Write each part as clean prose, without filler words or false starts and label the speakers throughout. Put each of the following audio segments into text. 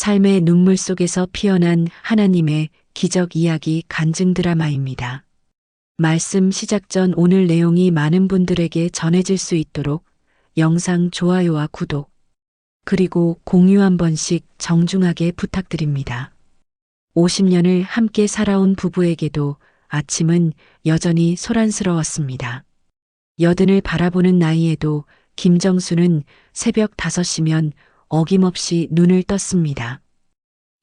Speaker 1: 삶의 눈물 속에서 피어난 하나님의 기적 이야기 간증 드라마입니다. 말씀 시작 전 오늘 내용이 많은 분들에게 전해질 수 있도록 영상 좋아요와 구독, 그리고 공유 한 번씩 정중하게 부탁드립니다. 50년을 함께 살아온 부부에게도 아침은 여전히 소란스러웠습니다. 여든을 바라보는 나이에도 김정수는 새벽 5시면 어김없이 눈을 떴습니다.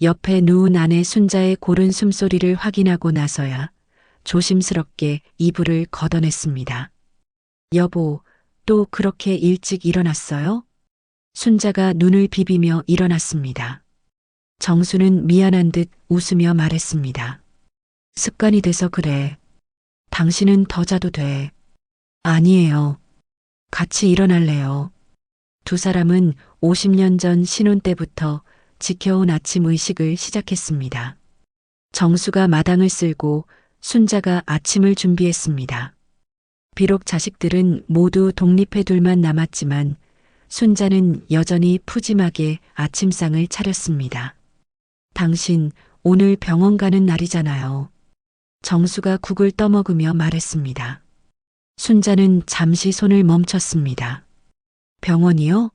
Speaker 1: 옆에 누운 아내 순자의 고른 숨소리를 확인하고 나서야 조심스럽게 이불을 걷어냈습니다. 여보, 또 그렇게 일찍 일어났어요? 순자가 눈을 비비며 일어났습니다. 정수는 미안한 듯 웃으며 말했습니다. 습관이 돼서 그래. 당신은 더 자도 돼. 아니에요. 같이 일어날래요. 두 사람은 50년 전 신혼 때부터 지켜온 아침 의식을 시작했습니다. 정수가 마당을 쓸고 순자가 아침을 준비했습니다. 비록 자식들은 모두 독립해 둘만 남았지만 순자는 여전히 푸짐하게 아침상을 차렸습니다. 당신 오늘 병원 가는 날이잖아요. 정수가 국을 떠먹으며 말했습니다. 순자는 잠시 손을 멈췄습니다. 병원이요?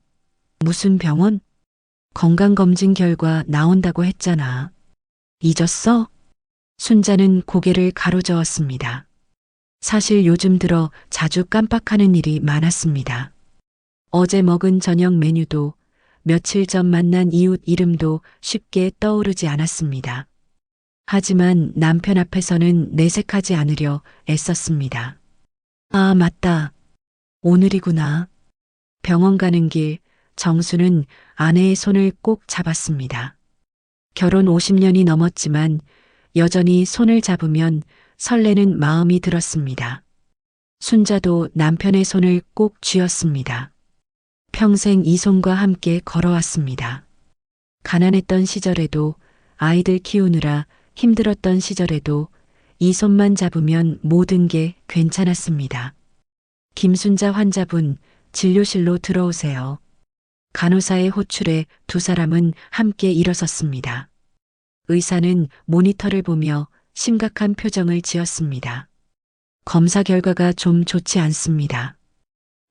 Speaker 1: 무슨 병원? 건강검진 결과 나온다고 했잖아. 잊었어? 순자는 고개를 가로저었습니다. 사실 요즘 들어 자주 깜빡하는 일이 많았습니다. 어제 먹은 저녁 메뉴도 며칠 전 만난 이웃 이름도 쉽게 떠오르지 않았습니다. 하지만 남편 앞에서는 내색하지 않으려 애썼습니다. 아, 맞다. 오늘이구나. 병원 가는 길 정수는 아내의 손을 꼭 잡았습니다. 결혼 50년이 넘었지만 여전히 손을 잡으면 설레는 마음이 들었습니다. 순자도 남편의 손을 꼭 쥐었습니다. 평생 이 손과 함께 걸어왔습니다. 가난했던 시절에도, 아이들 키우느라 힘들었던 시절에도 이 손만 잡으면 모든 게 괜찮았습니다. 김순자 환자분, 진료실로 들어오세요. 간호사의 호출에 두 사람은 함께 일어섰습니다. 의사는 모니터를 보며 심각한 표정을 지었습니다. 검사 결과가 좀 좋지 않습니다.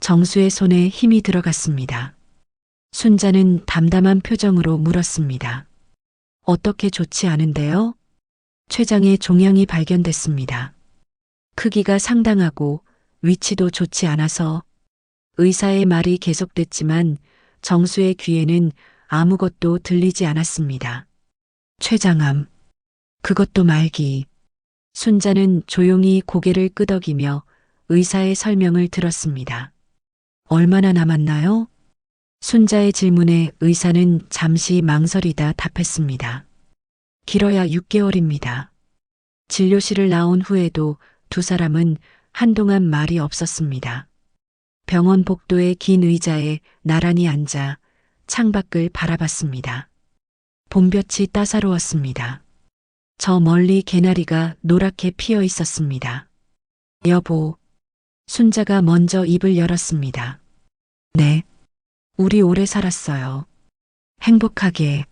Speaker 1: 정수의 손에 힘이 들어갔습니다. 순자는 담담한 표정으로 물었습니다. 어떻게 좋지 않은데요? 췌장에 종양이 발견됐습니다. 크기가 상당하고 위치도 좋지 않아서. 의사의 말이 계속됐지만 정수의 귀에는 아무것도 들리지 않았습니다. 췌장암. 그것도 말기. 순자는 조용히 고개를 끄덕이며 의사의 설명을 들었습니다. 얼마나 남았나요? 순자의 질문에 의사는 잠시 망설이다 답했습니다. 길어야 6개월입니다. 진료실을 나온 후에도 두 사람은 한동안 말이 없었습니다. 병원 복도의 긴 의자에 나란히 앉아 창밖을 바라봤습니다. 봄볕이 따사로웠습니다. 저 멀리 개나리가 노랗게 피어 있었습니다. 여보, 순자가 먼저 입을 열었습니다. 네, 우리 오래 살았어요. 행복하게.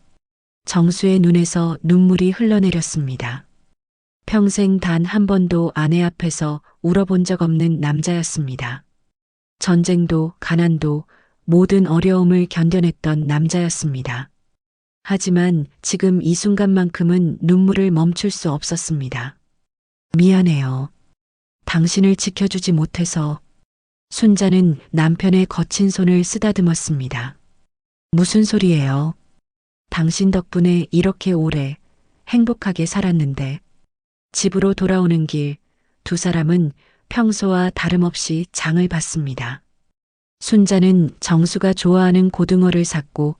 Speaker 1: 정수의 눈에서 눈물이 흘러내렸습니다. 평생 단 한 번도 아내 앞에서 울어본 적 없는 남자였습니다. 전쟁도 가난도 모든 어려움을 견뎌냈던 남자였습니다. 하지만 지금 이 순간만큼은 눈물을 멈출 수 없었습니다. 미안해요. 당신을 지켜주지 못해서. 순자는 남편의 거친 손을 쓰다듬었습니다. 무슨 소리예요? 당신 덕분에 이렇게 오래 행복하게 살았는데. 집으로 돌아오는 길 두 사람은 평소와 다름없이 장을 봤습니다. 순자는 정수가 좋아하는 고등어를 샀고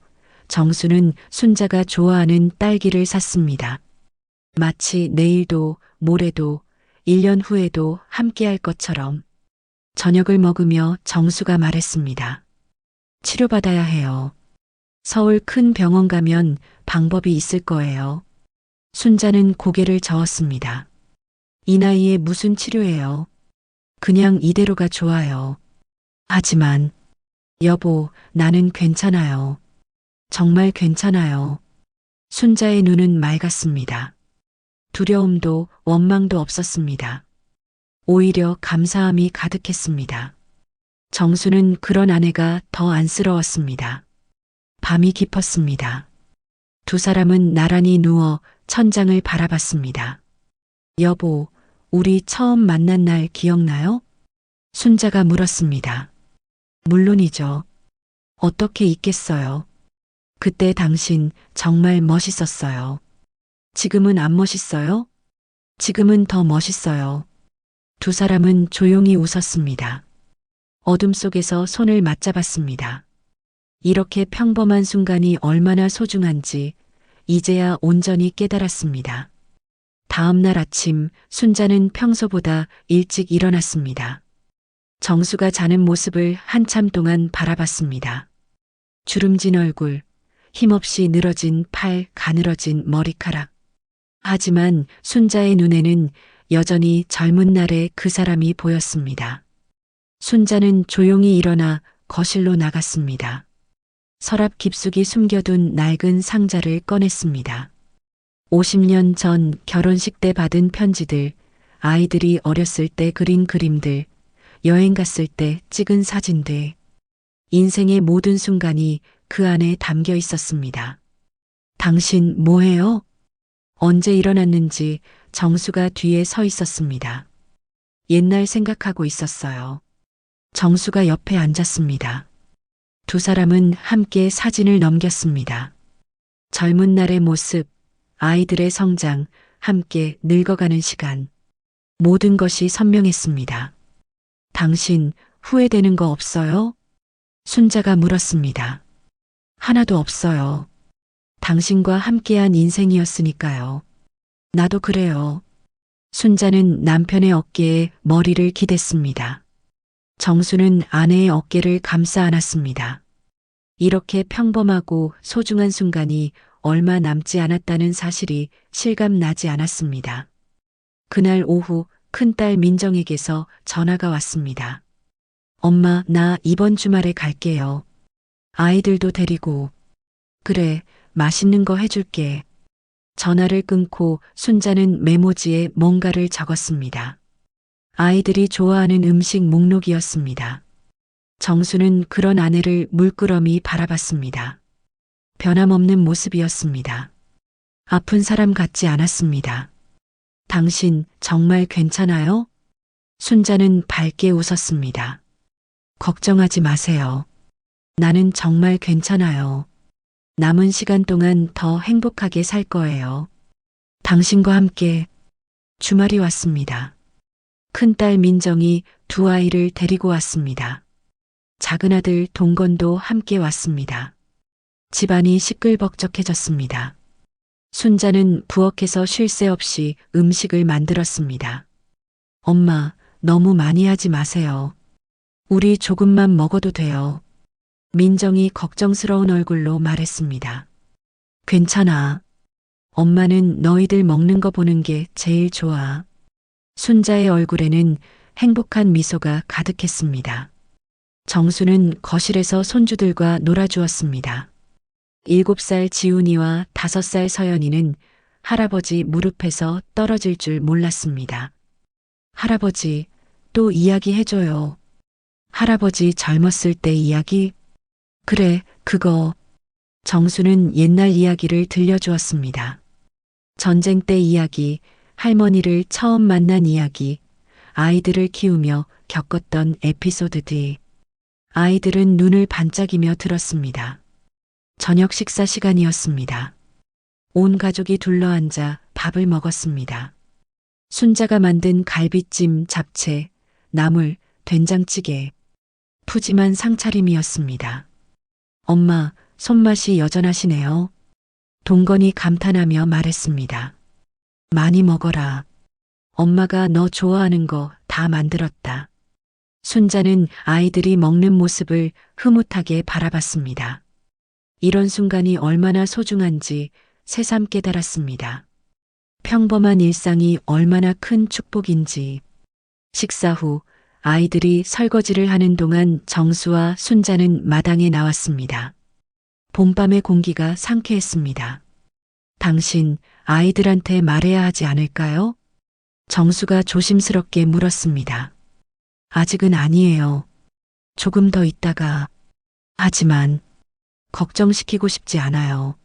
Speaker 1: 정수는 순자가 좋아하는 딸기를 샀습니다. 마치 내일도 모레도 1년 후에도 함께할 것처럼. 저녁을 먹으며 정수가 말했습니다. 치료받아야 해요. 서울 큰 병원 가면 방법이 있을 거예요. 순자는 고개를 저었습니다. 이 나이에 무슨 치료예요? 그냥 이대로가 좋아요. 하지만 여보, 나는 괜찮아요. 정말 괜찮아요. 순자의 눈은 맑았습니다. 두려움도 원망도 없었습니다. 오히려 감사함이 가득했습니다. 정수는 그런 아내가 더 안쓰러웠습니다. 밤이 깊었습니다. 두 사람은 나란히 누워 천장을 바라봤습니다. 여보, 우리 처음 만난 날 기억나요? 순자가 물었습니다. 물론이죠. 어떻게 잊겠어요. 그때 당신 정말 멋있었어요. 지금은 안 멋있어요? 지금은 더 멋있어요. 두 사람은 조용히 웃었습니다. 어둠 속에서 손을 맞잡았습니다. 이렇게 평범한 순간이 얼마나 소중한지 이제야 온전히 깨달았습니다. 다음 날 아침 순자는 평소보다 일찍 일어났습니다. 정수가 자는 모습을 한참 동안 바라봤습니다. 주름진 얼굴, 힘없이 늘어진 팔, 가늘어진 머리카락. 하지만 순자의 눈에는 여전히 젊은 날의 그 사람이 보였습니다. 순자는 조용히 일어나 거실로 나갔습니다. 서랍 깊숙이 숨겨둔 낡은 상자를 꺼냈습니다. 50년 전 결혼식 때 받은 편지들, 아이들이 어렸을 때 그린 그림들, 여행 갔을 때 찍은 사진들, 인생의 모든 순간이 그 안에 담겨 있었습니다. 당신 뭐해요? 언제 일어났는지 정수가 뒤에 서 있었습니다. 옛날 생각하고 있었어요. 정수가 옆에 앉았습니다. 두 사람은 함께 사진을 넘겼습니다. 젊은 날의 모습, 아이들의 성장, 함께 늙어가는 시간. 모든 것이 선명했습니다. 당신 후회되는 거 없어요? 순자가 물었습니다. 하나도 없어요. 당신과 함께한 인생이었으니까요. 나도 그래요. 순자는 남편의 어깨에 머리를 기댔습니다. 정수는 아내의 어깨를 감싸 안았습니다. 이렇게 평범하고 소중한 순간이 얼마 남지 않았다는 사실이 실감나지 않았습니다. 그날 오후 큰딸 민정에게서 전화가 왔습니다. 엄마, 나 이번 주말에 갈게요. 아이들도 데리고. 그래, 맛있는 거 해줄게. 전화를 끊고 순자는 메모지에 뭔가를 적었습니다. 아이들이 좋아하는 음식 목록이었습니다. 정수는 그런 아내를 물끄러미 바라봤습니다. 변함없는 모습이었습니다. 아픈 사람 같지 않았습니다. 당신 정말 괜찮아요? 순자는 밝게 웃었습니다. 걱정하지 마세요. 나는 정말 괜찮아요. 남은 시간 동안 더 행복하게 살 거예요. 당신과 함께. 주말이 왔습니다. 큰딸 민정이 두 아이를 데리고 왔습니다. 작은 아들 동건도 함께 왔습니다. 집안이 시끌벅적해졌습니다. 순자는 부엌에서 쉴 새 없이 음식을 만들었습니다. 엄마, 너무 많이 하지 마세요. 우리 조금만 먹어도 돼요. 민정이 걱정스러운 얼굴로 말했습니다. 괜찮아. 엄마는 너희들 먹는 거 보는 게 제일 좋아. 순자의 얼굴에는 행복한 미소가 가득했습니다. 정수는 거실에서 손주들과 놀아주었습니다. 7살 지훈이와 5살 서연이는 할아버지 무릎에서 떨어질 줄 몰랐습니다. 할아버지, 또 이야기해줘요. 할아버지 젊었을 때 이야기? 그래, 그거. 정수는 옛날 이야기를 들려주었습니다. 전쟁 때 이야기, 할머니를 처음 만난 이야기, 아이들을 키우며 겪었던 에피소드들. 아이들은 눈을 반짝이며 들었습니다. 저녁 식사 시간이었습니다. 온 가족이 둘러앉아 밥을 먹었습니다. 순자가 만든 갈비찜, 잡채, 나물, 된장찌개. 푸짐한 상차림이었습니다. 엄마, 손맛이 여전하시네요. 동건이 감탄하며 말했습니다. 많이 먹어라. 엄마가 너 좋아하는 거 다 만들었다. 순자는 아이들이 먹는 모습을 흐뭇하게 바라봤습니다. 이런 순간이 얼마나 소중한지 새삼 깨달았습니다. 평범한 일상이 얼마나 큰 축복인지. 식사 후 아이들이 설거지를 하는 동안 정수와 순자는 마당에 나왔습니다. 봄밤의 공기가 상쾌했습니다. 당신 아이들한테 말해야 하지 않을까요? 정수가 조심스럽게 물었습니다. 아직은 아니에요. 조금 더 있다가. 하지만 걱정시키고 싶지 않아요.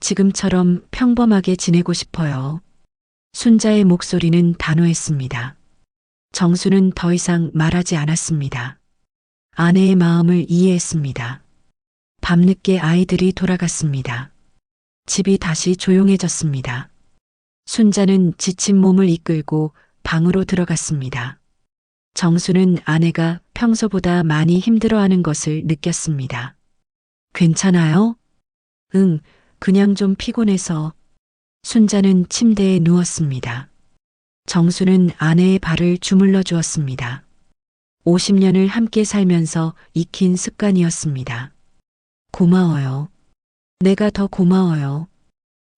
Speaker 1: 지금처럼 평범하게 지내고 싶어요. 순자의 목소리는 단호했습니다. 정수는 더 이상 말하지 않았습니다. 아내의 마음을 이해했습니다. 밤늦게 아이들이 돌아갔습니다. 집이 다시 조용해졌습니다. 순자는 지친 몸을 이끌고 방으로 들어갔습니다. 정수는 아내가 평소보다 많이 힘들어하는 것을 느꼈습니다. 괜찮아요? 응, 그냥 좀 피곤해서. 순자는 침대에 누웠습니다. 정수는 아내의 발을 주물러 주었습니다. 50년을 함께 살면서 익힌 습관이었습니다. 고마워요. 내가 더 고마워요.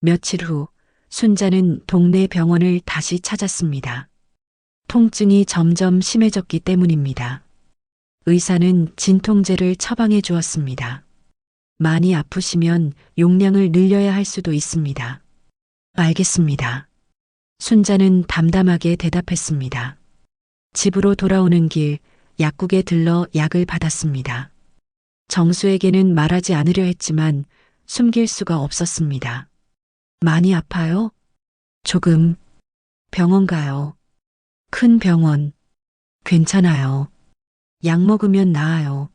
Speaker 1: 며칠 후 순자는 동네 병원을 다시 찾았습니다. 통증이 점점 심해졌기 때문입니다. 의사는 진통제를 처방해 주었습니다. 많이 아프시면 용량을 늘려야 할 수도 있습니다. 알겠습니다. 순자는 담담하게 대답했습니다. 집으로 돌아오는 길 약국에 들러 약을 받았습니다. 정수에게는 말하지 않으려 했지만 숨길 수가 없었습니다. 많이 아파요? 조금. 병원 가요. 큰 병원. 괜찮아요. 약 먹으면 나아요.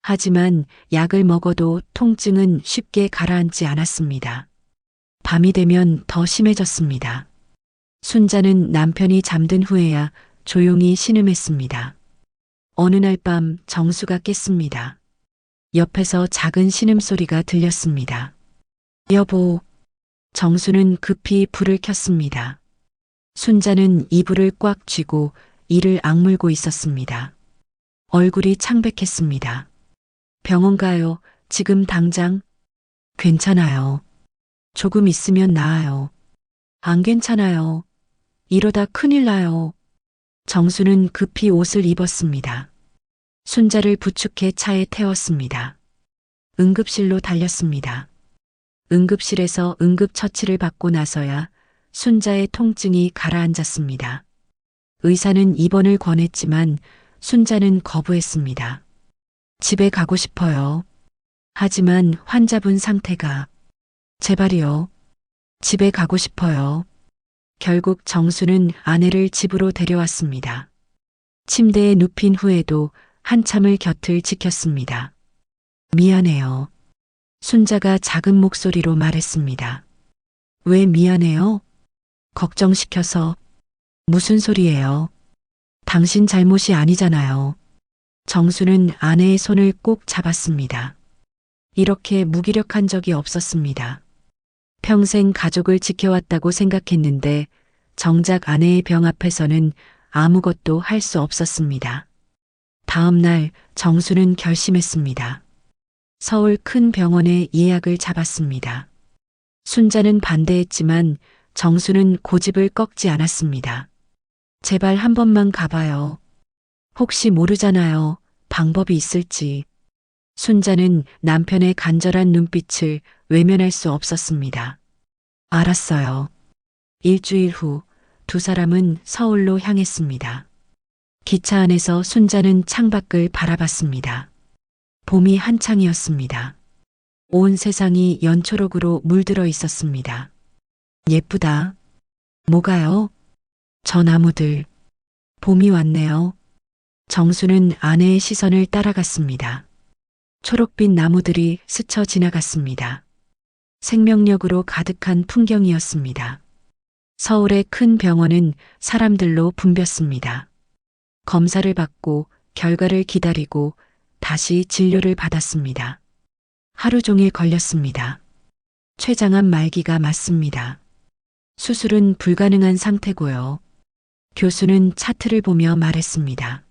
Speaker 1: 하지만 약을 먹어도 통증은 쉽게 가라앉지 않았습니다. 밤이 되면 더 심해졌습니다. 순자는 남편이 잠든 후에야 조용히 신음했습니다. 어느 날 밤 정수가 깼습니다. 옆에서 작은 신음소리가 들렸습니다. 여보. 정수는 급히 불을 켰습니다. 순자는 이불을 꽉 쥐고 이를 악물고 있었습니다. 얼굴이 창백했습니다. 병원 가요. 지금 당장. 괜찮아요. 조금 있으면 나아요. 안 괜찮아요. 이러다 큰일 나요. 정수는 급히 옷을 입었습니다. 순자를 부축해 차에 태웠습니다. 응급실로 달렸습니다. 응급실에서 응급처치를 받고 나서야 순자의 통증이 가라앉았습니다. 의사는 입원을 권했지만 순자는 거부했습니다. 집에 가고 싶어요. 하지만 환자분 상태가. 제발이요. 집에 가고 싶어요. 결국 정수는 아내를 집으로 데려왔습니다. 침대에 눕힌 후에도 한참을 곁을 지켰습니다. 미안해요. 순자가 작은 목소리로 말했습니다. 왜 미안해요? 걱정시켜서. 무슨 소리예요? 당신 잘못이 아니잖아요. 정수는 아내의 손을 꼭 잡았습니다. 이렇게 무기력한 적이 없었습니다. 평생 가족을 지켜왔다고 생각했는데 정작 아내의 병 앞에서는 아무것도 할 수 없었습니다. 다음 날 정수는 결심했습니다. 서울 큰 병원에 예약을 잡았습니다. 순자는 반대했지만 정수는 고집을 꺾지 않았습니다. 제발 한 번만 가봐요. 혹시 모르잖아요. 방법이 있을지. 순자는 남편의 간절한 눈빛을 외면할 수 없었습니다. 알았어요. 일주일 후 두 사람은 서울로 향했습니다. 기차 안에서 순자는 창밖을 바라봤습니다. 봄이 한창이었습니다. 온 세상이 연초록으로 물들어 있었습니다. 예쁘다. 뭐가요? 저 나무들. 봄이 왔네요. 정수는 아내의 시선을 따라갔습니다. 초록빛 나무들이 스쳐 지나갔습니다. 생명력으로 가득한 풍경이었습니다. 서울의 큰 병원은 사람들로 붐볐습니다. 검사를 받고 결과를 기다리고 다시 진료를 받았습니다. 하루 종일 걸렸습니다. 췌장암 말기가 맞습니다. 수술은 불가능한 상태고요. 교수는 차트를 보며 말했습니다.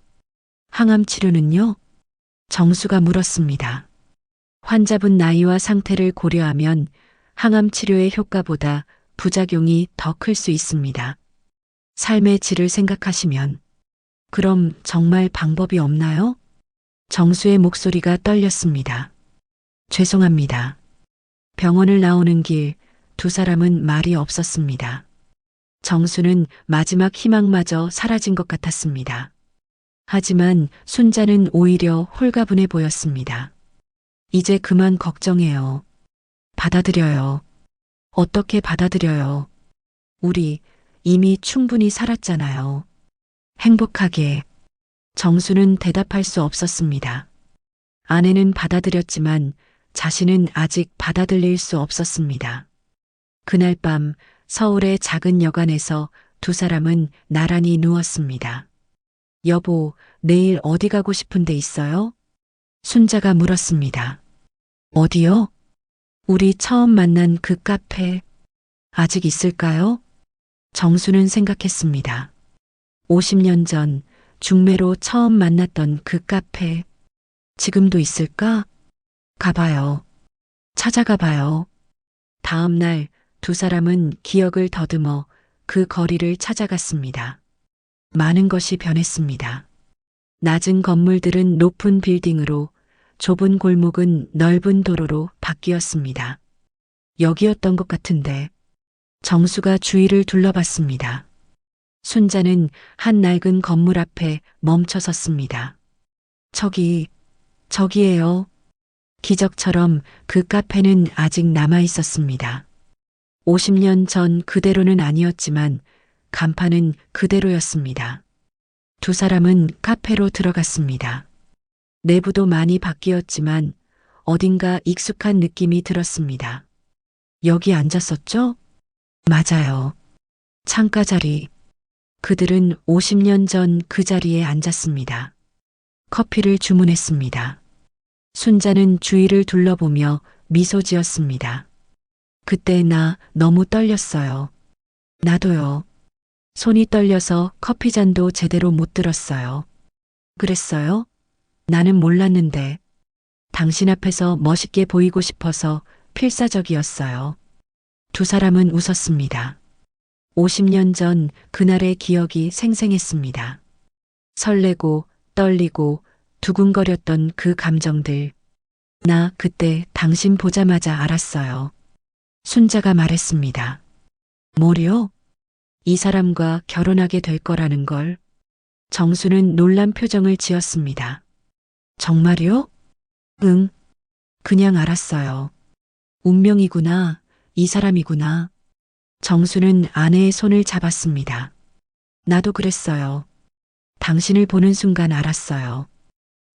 Speaker 1: 항암 치료는요? 정수가 물었습니다. 환자분 나이와 상태를 고려하면 항암 치료의 효과보다 부작용이 더 클 수 있습니다. 삶의 질을 생각하시면. 그럼 정말 방법이 없나요? 정수의 목소리가 떨렸습니다. 죄송합니다. 병원을 나오는 길 두 사람은 말이 없었습니다. 정수는 마지막 희망마저 사라진 것 같았습니다. 하지만 순자는 오히려 홀가분해 보였습니다. 이제 그만 걱정해요. 받아들여요. 어떻게 받아들여요? 우리 이미 충분히 살았잖아요. 행복하게. 정수는 대답할 수 없었습니다. 아내는 받아들였지만 자신은 아직 받아들일 수 없었습니다. 그날 밤 서울의 작은 여관에서 두 사람은 나란히 누웠습니다. 여보, 내일 어디 가고 싶은 데 있어요? 순자가 물었습니다. 어디요? 우리 처음 만난 그 카페, 아직 있을까요? 정수는 생각했습니다. 50년 전 중매로 처음 만났던 그 카페, 지금도 있을까? 가봐요. 찾아가 봐요. 다음 날 두 사람은 기억을 더듬어 그 거리를 찾아갔습니다. 많은 것이 변했습니다. 낮은 건물들은 높은 빌딩으로, 좁은 골목은 넓은 도로로 바뀌었습니다. 여기였던 것 같은데. 정수가 주위를 둘러봤습니다. 순자는 한 낡은 건물 앞에 멈춰 섰습니다. 저기에요. 기적처럼 그 카페는 아직 남아 있었습니다. 50년 전 그대로는 아니었지만 간판은 그대로였습니다. 두 사람은 카페로 들어갔습니다. 내부도 많이 바뀌었지만 어딘가 익숙한 느낌이 들었습니다. 여기 앉았었죠? 맞아요. 창가 자리. 그들은 50년 전 그 자리에 앉았습니다. 커피를 주문했습니다. 순자는 주위를 둘러보며 미소 지었습니다. 그때 나 너무 떨렸어요. 나도요. 손이 떨려서 커피잔도 제대로 못 들었어요. 그랬어요? 나는 몰랐는데. 당신 앞에서 멋있게 보이고 싶어서 필사적이었어요. 두 사람은 웃었습니다. 50년 전 그날의 기억이 생생했습니다. 설레고 떨리고 두근거렸던 그 감정들. 나 그때 당신 보자마자 알았어요. 순자가 말했습니다. 뭐요? 이 사람과 결혼하게 될 거라는 걸. 정수는 놀란 표정을 지었습니다. 정말요? 응. 그냥 알았어요. 운명이구나. 이 사람이구나. 정수는 아내의 손을 잡았습니다. 나도 그랬어요. 당신을 보는 순간 알았어요.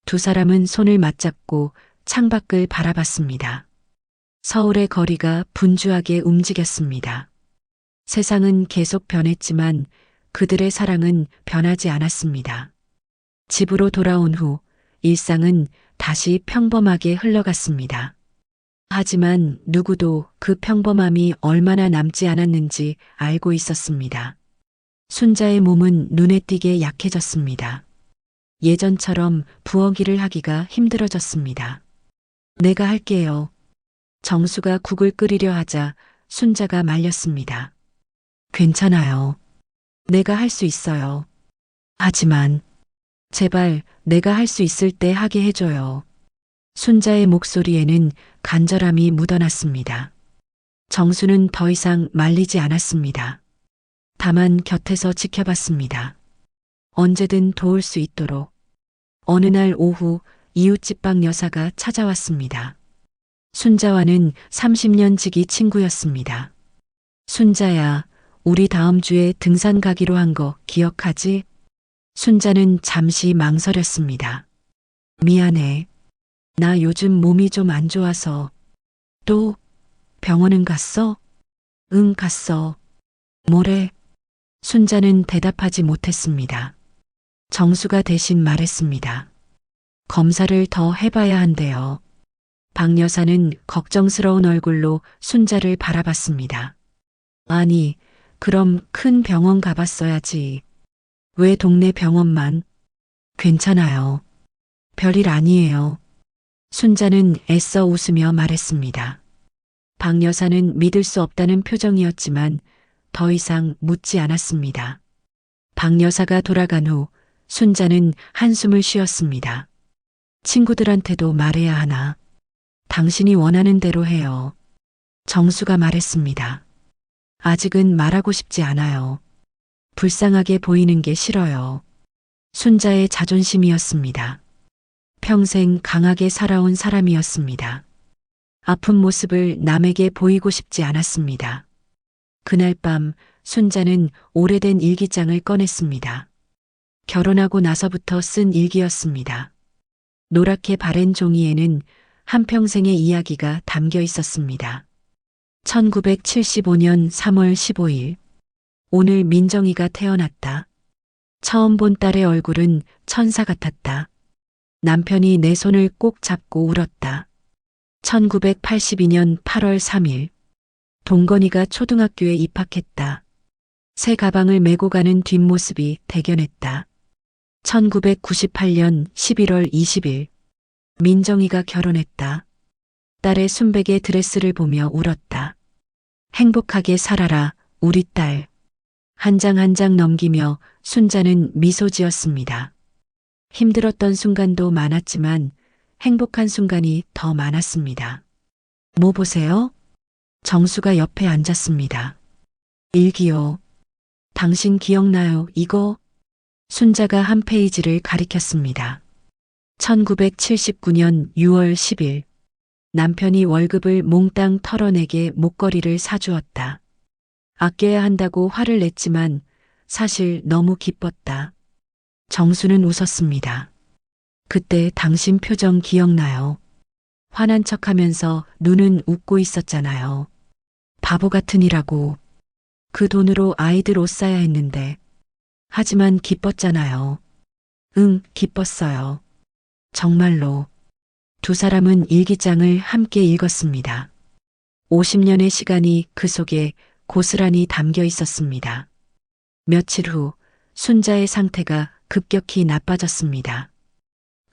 Speaker 1: 두 사람은 손을 맞잡고 창밖을 바라봤습니다. 서울의 거리가 분주하게 움직였습니다. 세상은 계속 변했지만 그들의 사랑은 변하지 않았습니다. 집으로 돌아온 후 일상은 다시 평범하게 흘러갔습니다. 하지만 누구도 그 평범함이 얼마나 남지 않았는지 알고 있었습니다. 순자의 몸은 눈에 띄게 약해졌습니다. 예전처럼 부엌일을 하기가 힘들어졌습니다. 내가 할게요. 정수가 국을 끓이려 하자 순자가 말렸습니다. 괜찮아요. 내가 할 수 있어요. 하지만 제발 내가 할 수 있을 때 하게 해줘요. 순자의 목소리에는 간절함이 묻어났습니다. 정수는 더 이상 말리지 않았습니다. 다만 곁에서 지켜봤습니다. 언제든 도울 수 있도록. 어느 날 오후 이웃집 방 여사가 찾아왔습니다. 순자와는 30년 지기 친구였습니다. 순자야, 우리 다음 주에 등산 가기로 한 거 기억하지? 순자는 잠시 망설였습니다. 미안해. 나 요즘 몸이 좀 안 좋아서. 또 병원은 갔어? 응, 갔어. 뭐래? 순자는 대답하지 못했습니다. 정수가 대신 말했습니다. 검사를 더 해봐야 한대요. 박 여사는 걱정스러운 얼굴로 순자를 바라봤습니다. 아니, 그럼 큰 병원 가봤어야지. 왜 동네 병원만? 괜찮아요. 별일 아니에요. 순자는 애써 웃으며 말했습니다. 박 여사는 믿을 수 없다는 표정이었지만 더 이상 묻지 않았습니다. 박 여사가 돌아간 후 순자는 한숨을 쉬었습니다. 친구들한테도 말해야 하나? 당신이 원하는 대로 해요. 정수가 말했습니다. 아직은 말하고 싶지 않아요. 불쌍하게 보이는 게 싫어요. 순자의 자존심이었습니다. 평생 강하게 살아온 사람이었습니다. 아픈 모습을 남에게 보이고 싶지 않았습니다. 그날 밤 순자는 오래된 일기장을 꺼냈습니다. 결혼하고 나서부터 쓴 일기였습니다. 노랗게 바랜 종이에는 한평생의 이야기가 담겨 있었습니다. 1975년 3월 15일. 오늘 민정이가 태어났다. 처음 본 딸의 얼굴은 천사 같았다. 남편이 내 손을 꼭 잡고 울었다. 1982년 8월 3일. 동건이가 초등학교에 입학했다. 새 가방을 메고 가는 뒷모습이 대견했다. 1998년 11월 20일. 민정이가 결혼했다. 딸의 순백의 드레스를 보며 울었다. 행복하게 살아라, 우리 딸. 한 장 한 장 넘기며 순자는 미소 지었습니다. 힘들었던 순간도 많았지만 행복한 순간이 더 많았습니다. 뭐 보세요? 정수가 옆에 앉았습니다. 일기요. 당신 기억나요, 이거? 순자가 한 페이지를 가리켰습니다. 1979년 6월 10일. 남편이 월급을 몽땅 털어내게 목걸이를 사주었다. 아껴야 한다고 화를 냈지만 사실 너무 기뻤다. 정수는 웃었습니다. 그때 당신 표정 기억나요? 화난 척하면서 눈은 웃고 있었잖아요. 바보 같으니라고. 그 돈으로 아이들 옷 사야 했는데. 하지만 기뻤잖아요. 응, 기뻤어요. 정말로. 두 사람은 일기장을 함께 읽었습니다. 50년의 시간이 그 속에 고스란히 담겨 있었습니다. 며칠 후 순자의 상태가 급격히 나빠졌습니다.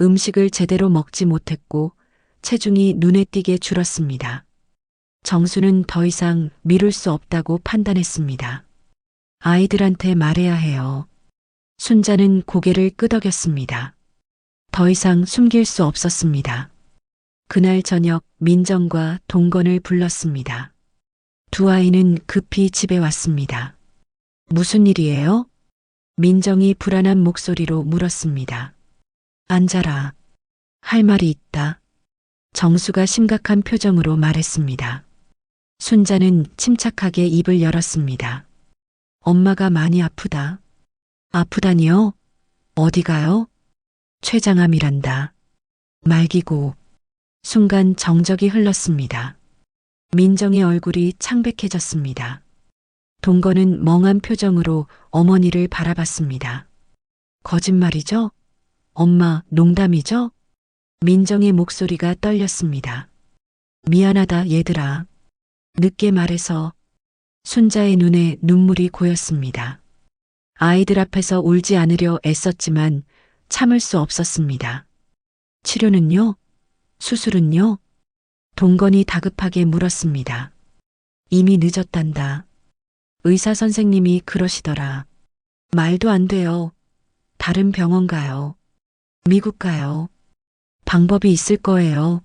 Speaker 1: 음식을 제대로 먹지 못했고 체중이 눈에 띄게 줄었습니다. 정수는 더 이상 미룰 수 없다고 판단했습니다. 아이들한테 말해야 해요. 순자는 고개를 끄덕였습니다. 더 이상 숨길 수 없었습니다. 그날 저녁 민정과 동건을 불렀습니다. 두 아이는 급히 집에 왔습니다. 무슨 일이에요? 민정이 불안한 목소리로 물었습니다. 앉아라. 할 말이 있다. 정수가 심각한 표정으로 말했습니다. 순자는 침착하게 입을 열었습니다. 엄마가 많이 아프다. 아프다니요? 어디가요? 췌장암이란다. 말기고. 순간 정적이 흘렀습니다. 민정의 얼굴이 창백해졌습니다. 동건은 멍한 표정으로 어머니를 바라봤습니다. 거짓말이죠? 엄마, 농담이죠? 민정의 목소리가 떨렸습니다. 미안하다, 얘들아. 늦게 말해서. 순자의 눈에 눈물이 고였습니다. 아이들 앞에서 울지 않으려 애썼지만 참을 수 없었습니다. 치료는요? 수술은요? 동건이 다급하게 물었습니다. 이미 늦었단다. 의사 선생님이 그러시더라. 말도 안 돼요. 다른 병원 가요. 미국 가요. 방법이 있을 거예요.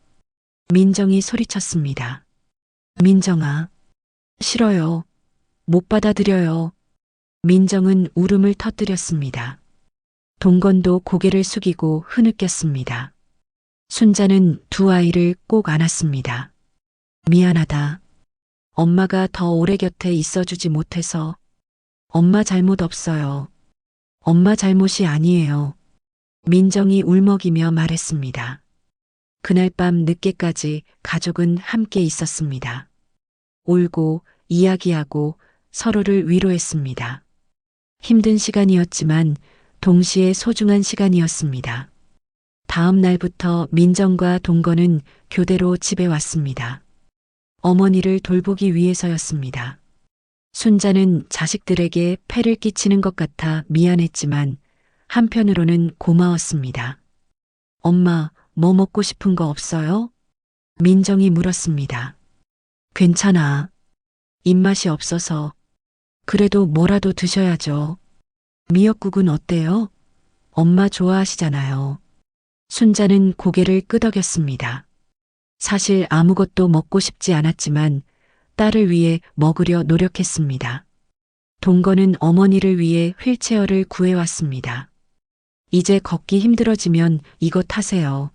Speaker 1: 민정이 소리쳤습니다. 민정아. 싫어요. 못 받아들여요. 민정은 울음을 터뜨렸습니다. 동건도 고개를 숙이고 흐느꼈습니다. 순자는 두 아이를 꼭 안았습니다. 미안하다. 엄마가 더 오래 곁에 있어주지 못해서. 엄마 잘못 없어요. 엄마 잘못이 아니에요. 민정이 울먹이며 말했습니다. 그날 밤 늦게까지 가족은 함께 있었습니다. 울고 이야기하고 서로를 위로했습니다. 힘든 시간이었지만 동시에 소중한 시간이었습니다. 다음 날부터 민정과 동건은 교대로 집에 왔습니다. 어머니를 돌보기 위해서였습니다. 순자는 자식들에게 폐를 끼치는 것 같아 미안했지만 한편으로는 고마웠습니다. 엄마, 뭐 먹고 싶은 거 없어요? 민정이 물었습니다. 괜찮아. 입맛이 없어서. 그래도 뭐라도 드셔야죠. 미역국은 어때요? 엄마 좋아하시잖아요. 순자는 고개를 끄덕였습니다. 사실 아무것도 먹고 싶지 않았지만 딸을 위해 먹으려 노력했습니다. 동거는 어머니를 위해 휠체어를 구해왔습니다. 이제 걷기 힘들어지면 이거 타세요.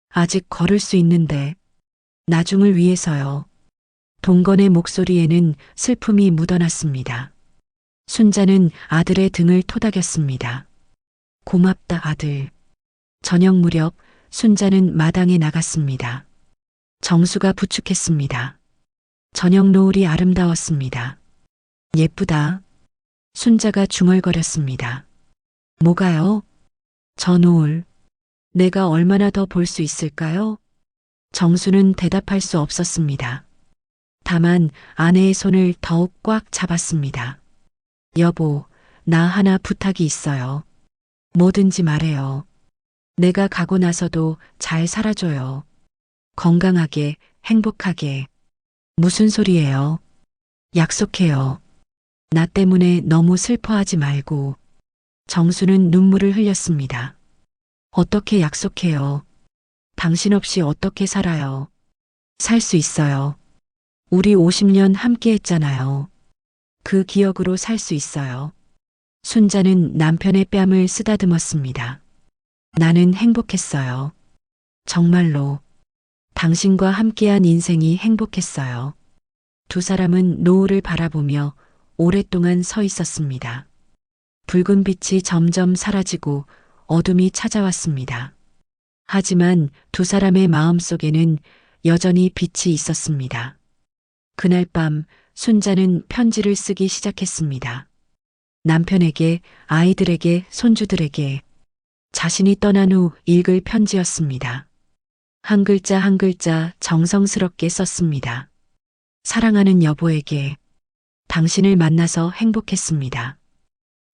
Speaker 1: 아직 걸을 수 있는데. 나중을 위해서요. 동건의 목소리에는 슬픔이 묻어났습니다. 순자는 아들의 등을 토닥였습니다. 고맙다 아들. 저녁 무렵 순자는 마당에 나갔습니다. 정수가 부축했습니다. 저녁 노을이 아름다웠습니다. 예쁘다. 순자가 중얼거렸습니다. 뭐가요? 저 노을. 내가 얼마나 더 볼 수 있을까요? 정수는 대답할 수 없었습니다. 다만 아내의 손을 더욱 꽉 잡았습니다. 여보, 나 하나 부탁이 있어요. 뭐든지 말해요. 내가 가고 나서도 잘 살아줘요. 건강하게, 행복하게. 무슨 소리예요? 약속해요. 나 때문에 너무 슬퍼하지 말고. 정수는 눈물을 흘렸습니다. 어떻게 약속해요? 당신 없이 어떻게 살아요? 살 수 있어요. 우리 50년 함께 했잖아요. 그 기억으로 살 수 있어요. 순자는 남편의 뺨을 쓰다듬었습니다. 나는 행복했어요. 정말로. 당신과 함께한 인생이 행복했어요. 두 사람은 노을을 바라보며 오랫동안 서 있었습니다. 붉은 빛이 점점 사라지고 어둠이 찾아왔습니다. 하지만 두 사람의 마음속에는 여전히 빛이 있었습니다. 그날 밤 순자는 편지를 쓰기 시작했습니다. 남편에게, 아이들에게, 손주들에게. 자신이 떠난 후 읽을 편지였습니다. 한 글자 한 글자 정성스럽게 썼습니다. 사랑하는 여보에게. 당신을 만나서 행복했습니다.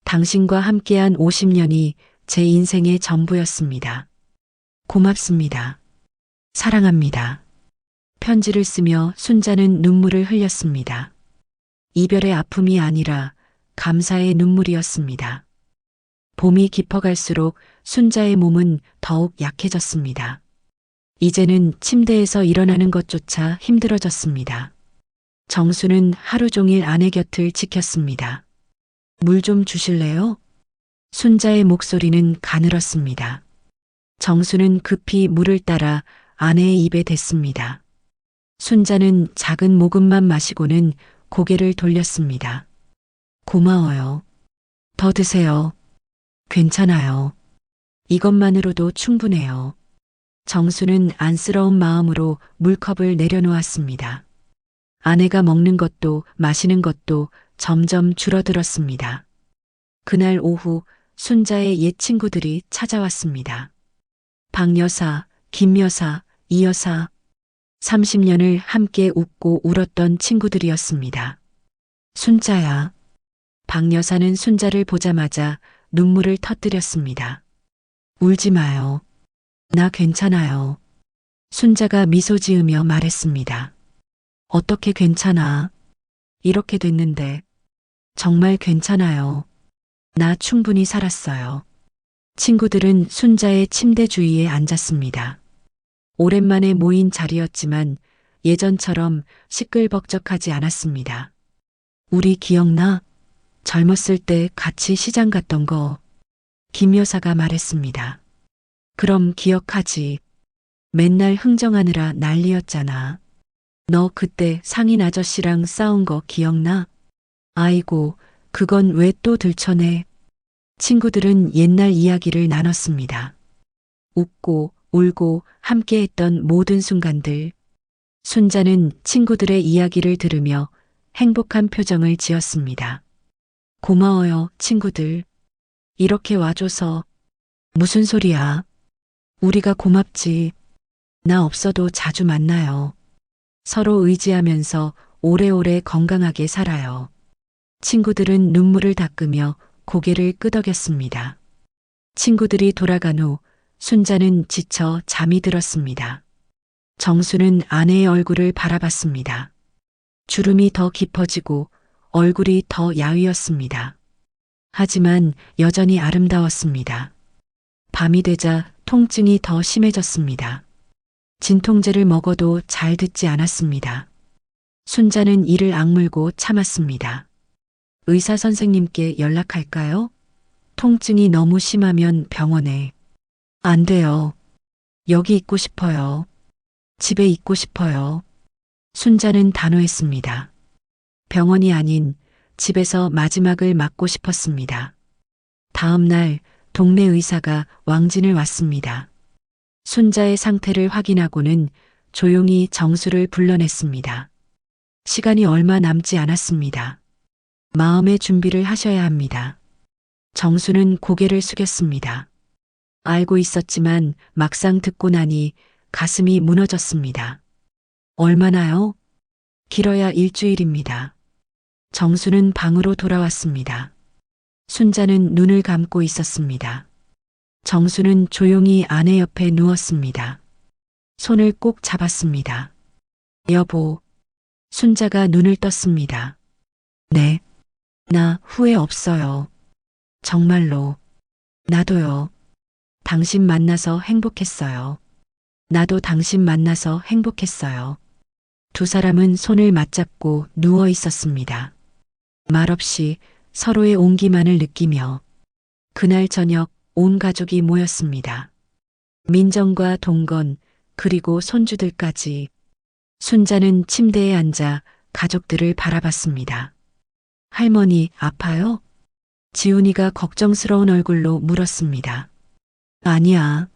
Speaker 1: 당신과 함께한 50년이 제 인생의 전부였습니다. 고맙습니다. 사랑합니다. 편지를 쓰며 순자는 눈물을 흘렸습니다. 이별의 아픔이 아니라 감사의 눈물이었습니다. 봄이 깊어갈수록 순자의 몸은 더욱 약해졌습니다. 이제는 침대에서 일어나는 것조차 힘들어졌습니다. 정수는 하루 종일 아내 곁을 지켰습니다. 물 좀 주실래요? 순자의 목소리는 가늘었습니다. 정수는 급히 물을 따라 아내의 입에 댔습니다. 순자는 작은 모금만 마시고는 고개를 돌렸습니다. 고마워요. 더 드세요. 괜찮아요. 이것만으로도 충분해요. 정수는 안쓰러운 마음으로 물컵을 내려놓았습니다. 아내가 먹는 것도 마시는 것도 점점 줄어들었습니다. 그날 오후 순자의 옛 친구들이 찾아왔습니다. 박 여사, 김 여사, 이 여사. 30년을 함께 웃고 울었던 친구들이었습니다. 순자야. 박 여사는 순자를 보자마자 눈물을 터뜨렸습니다. 울지 마요. 나 괜찮아요. 순자가 미소 지으며 말했습니다. 어떻게 괜찮아? 이렇게 됐는데. 정말 괜찮아요. 나 충분히 살았어요. 친구들은 순자의 침대 주위에 앉았습니다. 오랜만에 모인 자리였지만 예전처럼 시끌벅적하지 않았습니다. 우리 기억나? 젊었을 때 같이 시장 갔던 거. 김 여사가 말했습니다. 그럼 기억하지. 맨날 흥정하느라 난리였잖아. 너 그때 상인 아저씨랑 싸운 거 기억나? 아이고, 그건 왜 또 들춰내? 친구들은 옛날 이야기를 나눴습니다. 웃고 울고 함께했던 모든 순간들. 순자는 친구들의 이야기를 들으며 행복한 표정을 지었습니다. 고마워요, 친구들. 이렇게 와줘서. 무슨 소리야? 우리가 고맙지. 나 없어도 자주 만나요. 서로 의지하면서 오래오래 건강하게 살아요. 친구들은 눈물을 닦으며 고개를 끄덕였습니다. 친구들이 돌아간 후 순자는 지쳐 잠이 들었습니다. 정수는 아내의 얼굴을 바라봤습니다. 주름이 더 깊어지고 얼굴이 더 야위었습니다. 하지만 여전히 아름다웠습니다. 밤이 되자 통증이 더 심해졌습니다. 진통제를 먹어도 잘 듣지 않았습니다. 순자는 이를 악물고 참았습니다. 의사 선생님께 연락할까요? 통증이 너무 심하면 병원에. 안 돼요. 여기 있고 싶어요. 집에 있고 싶어요. 순자는 단호했습니다. 병원이 아닌 집에서 마지막을 맞고 싶었습니다. 다음 날 동네 의사가 왕진을 왔습니다. 순자의 상태를 확인하고는 조용히 정수를 불러냈습니다. 시간이 얼마 남지 않았습니다. 마음의 준비를 하셔야 합니다. 정수는 고개를 숙였습니다. 알고 있었지만 막상 듣고 나니 가슴이 무너졌습니다. 얼마나요? 길어야 일주일입니다. 정수는 방으로 돌아왔습니다. 순자는 눈을 감고 있었습니다. 정수는 조용히 아내 옆에 누웠습니다. 손을 꼭 잡았습니다. 여보. 순자가 눈을 떴습니다. 네. 나 후회 없어요. 정말로. 나도요. 당신 만나서 행복했어요. 나도 당신 만나서 행복했어요. 두 사람은 손을 맞잡고 누워 있었습니다. 말없이 서로의 온기만을 느끼며 그날 저녁 온 가족이 모였습니다. 민정과 동건 그리고 손주들까지. 순자는 침대에 앉아 가족들을 바라봤습니다. 할머니 아파요? 지훈이가 걱정스러운 얼굴로 물었습니다. 아니야.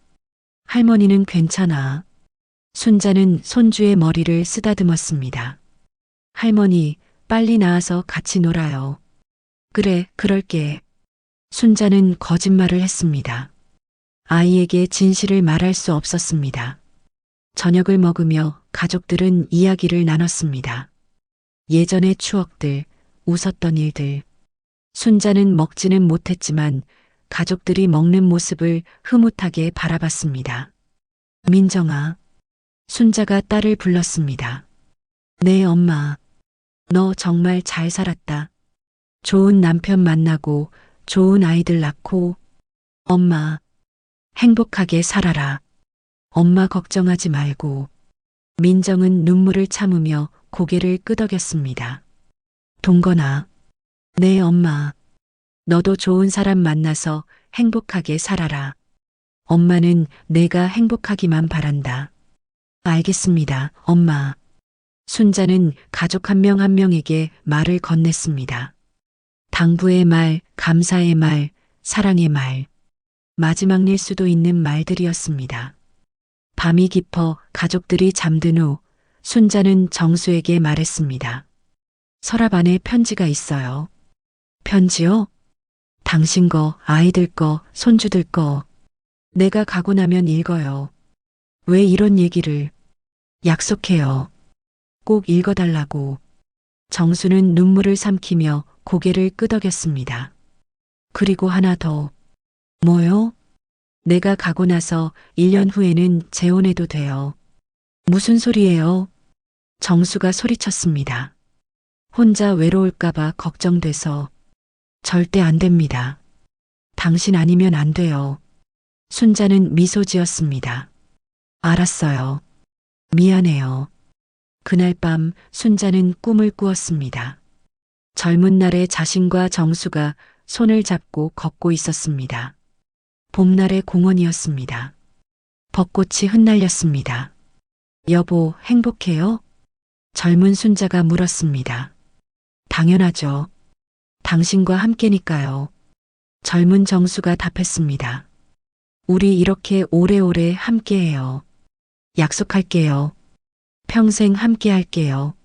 Speaker 1: 할머니는 괜찮아. 순자는 손주의 머리를 쓰다듬었습니다. 할머니, 빨리 나와서 같이 놀아요. 그래, 그럴게. 순자는 거짓말을 했습니다. 아이에게 진실을 말할 수 없었습니다. 저녁을 먹으며 가족들은 이야기를 나눴습니다. 예전의 추억들, 웃었던 일들. 순자는 먹지는 못했지만 가족들이 먹는 모습을 흐뭇하게 바라봤습니다. 민정아. 순자가 딸을 불렀습니다. 네, 엄마. 너 정말 잘 살았다. 좋은 남편 만나고 좋은 아이들 낳고. 엄마. 행복하게 살아라. 엄마 걱정하지 말고. 민정은 눈물을 참으며 고개를 끄덕였습니다. 동건아. 네, 엄마. 너도 좋은 사람 만나서 행복하게 살아라. 엄마는 내가 행복하기만 바란다. 알겠습니다, 엄마. 순자는 가족 한 명 한 명에게 말을 건넸습니다. 당부의 말, 감사의 말, 사랑의 말. 마지막일 수도 있는 말들이었습니다. 밤이 깊어 가족들이 잠든 후 순자는 정수에게 말했습니다. 서랍 안에 편지가 있어요. 편지요? 당신 거, 아이들 거, 손주들 거. 내가 가고 나면 읽어요. 왜 이런 얘기를. 약속해요. 꼭 읽어달라고. 정수는 눈물을 삼키며 고개를 끄덕였습니다. 그리고 하나 더. 뭐요? 내가 가고 나서 1년 후에는 재혼해도 돼요. 무슨 소리예요? 정수가 소리쳤습니다. 혼자 외로울까봐 걱정돼서. 절대 안 됩니다. 당신 아니면 안 돼요. 순자는 미소 지었습니다. 알았어요. 미안해요. 그날 밤 순자는 꿈을 꾸었습니다. 젊은 날의 자신과 정수가 손을 잡고 걷고 있었습니다. 봄날의 공원이었습니다. 벚꽃이 흩날렸습니다. 여보, 행복해요? 젊은 순자가 물었습니다. 당연하죠. 당신과 함께니까요. 젊은 정수가 답했습니다. 우리 이렇게 오래오래 함께해요. 약속할게요. 평생 함께할게요.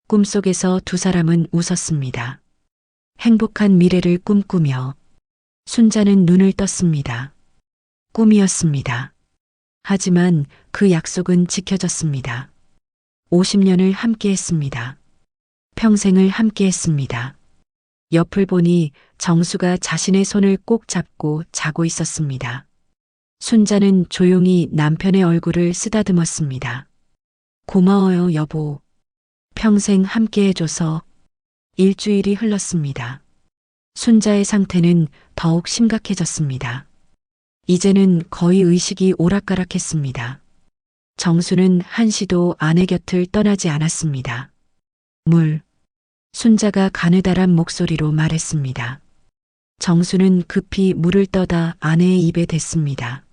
Speaker 1: 꿈속에서 두 사람은 웃었습니다. 행복한 미래를 꿈꾸며 순자는 눈을 떴습니다. 꿈이었습니다. 하지만 그 약속은 지켜졌습니다. 50년을 함께했습니다. 평생을 함께했습니다. 옆을 보니 정수가 자신의 손을 꼭 잡고 자고 있었습니다. 순자는 조용히 남편의 얼굴을 쓰다듬었습니다. 고마워요, 여보. 평생 함께해줘서. 일주일이 흘렀습니다. 순자의 상태는 더욱 심각해졌습니다. 이제는 거의 의식이 오락가락했습니다. 정수는 한시도 아내 곁을 떠나지 않았습니다. 물. 순자가 가느다란 목소리로 말했습니다. 정수는 급히 물을 떠다 아내의 입에 댔습니다.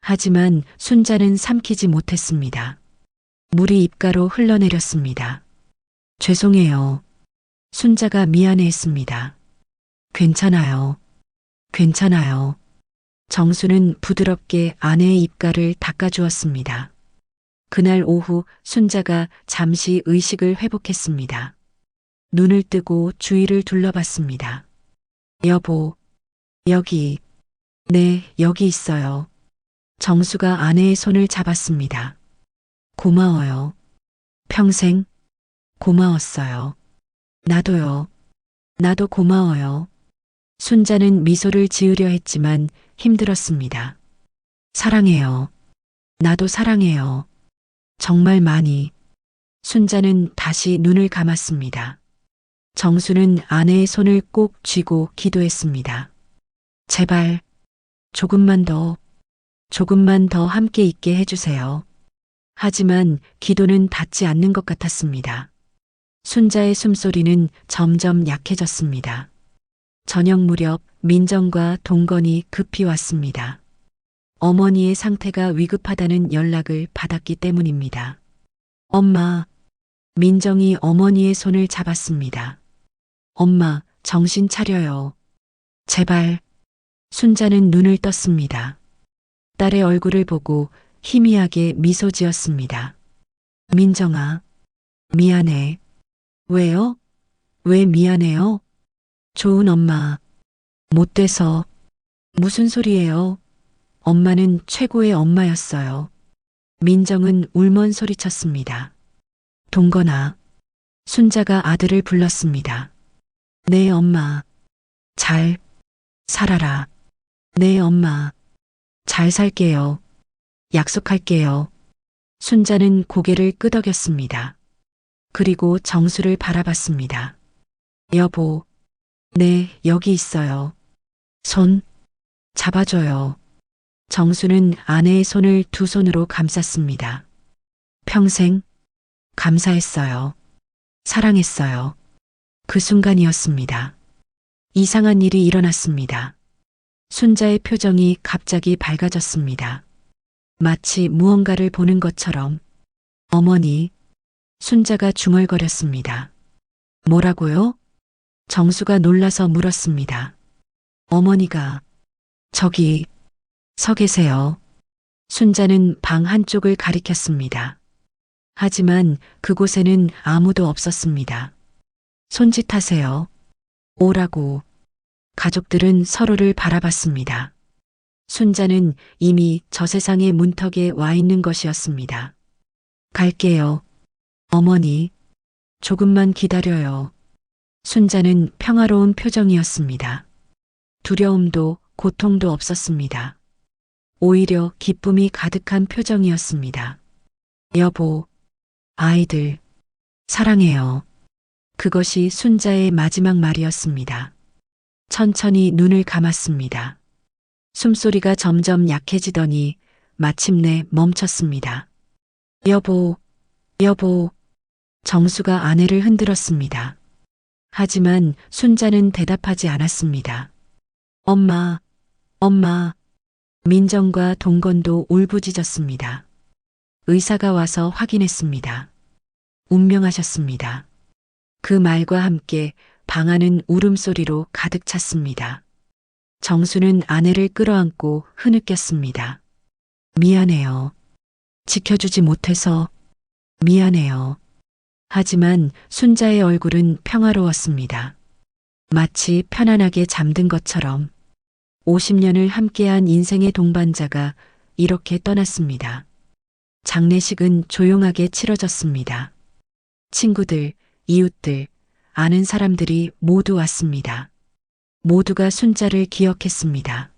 Speaker 1: 하지만 순자는 삼키지 못했습니다. 물이 입가로 흘러내렸습니다. 죄송해요. 순자가 미안해했습니다. 괜찮아요. 괜찮아요. 정수는 부드럽게 아내의 입가를 닦아주었습니다. 그날 오후 순자가 잠시 의식을 회복했습니다. 눈을 뜨고 주위를 둘러봤습니다. 여보, 여기, 네, 여기 있어요. 정수가 아내의 손을 잡았습니다. 고마워요. 평생 고마웠어요. 나도요. 나도 고마워요. 순자는 미소를 지으려 했지만 힘들었습니다. 사랑해요. 나도 사랑해요. 정말 많이. 순자는 다시 눈을 감았습니다. 정수는 아내의 손을 꼭 쥐고 기도했습니다. 제발, 조금만 더 함께 있게 해주세요. 하지만 기도는 닿지 않는 것 같았습니다. 순자의 숨소리는 점점 약해졌습니다. 저녁 무렵 민정과 동건이 급히 왔습니다. 어머니의 상태가 위급하다는 연락을 받았기 때문입니다. 엄마, 민정이 어머니의 손을 잡았습니다. 엄마, 정신 차려요. 제발. 순자는 눈을 떴습니다. 딸의 얼굴을 보고 희미하게 미소 지었습니다. 민정아, 미안해. 왜요? 왜 미안해요? 좋은 엄마. 못 돼서. 무슨 소리예요? 엄마는 최고의 엄마였어요. 민정은 울먼 소리쳤습니다. 동건아. 순자가 아들을 불렀습니다. 네, 엄마. 잘 살아라. 네, 엄마. 잘 살게요. 약속할게요. 순자는 고개를 끄덕였습니다. 그리고 정수를 바라봤습니다. 여보, 네, 여기 있어요. 손 잡아줘요. 정수는 아내의 손을 두 손으로 감쌌습니다. 평생 감사했어요. 사랑했어요. 그 순간이었습니다. 이상한 일이 일어났습니다. 순자의 표정이 갑자기 밝아졌습니다. 마치 무언가를 보는 것처럼. 어머니, 순자가 중얼거렸습니다. 뭐라고요? 정수가 놀라서 물었습니다. 어머니가 저기 서 계세요. 순자는 방 한쪽을 가리켰습니다. 하지만 그곳에는 아무도 없었습니다. 손짓하세요. 오라고. 가족들은 서로를 바라봤습니다. 순자는 이미 저 세상의 문턱에 와 있는 것이었습니다. 갈게요. 어머니, 조금만 기다려요. 순자는 평화로운 표정이었습니다. 두려움도 고통도 없었습니다. 오히려 기쁨이 가득한 표정이었습니다. 여보, 아이들, 사랑해요. 그것이 순자의 마지막 말이었습니다. 천천히 눈을 감았습니다. 숨소리가 점점 약해지더니 마침내 멈췄습니다. 여보, 여보. 정수가 아내를 흔들었습니다. 하지만 순자는 대답하지 않았습니다. 엄마, 엄마. 민정과 동건도 울부짖었습니다. 의사가 와서 확인했습니다. 운명하셨습니다. 그 말과 함께 방 안은 울음소리로 가득 찼습니다. 정수는 아내를 끌어안고 흐느꼈습니다. 미안해요. 지켜주지 못해서 미안해요. 하지만 순자의 얼굴은 평화로웠습니다. 마치 편안하게 잠든 것처럼 50년을 함께한 인생의 동반자가 이렇게 떠났습니다. 장례식은 조용하게 치러졌습니다. 친구들, 이웃들, 아는 사람들이 모두 왔습니다. 모두가 순자를 기억했습니다.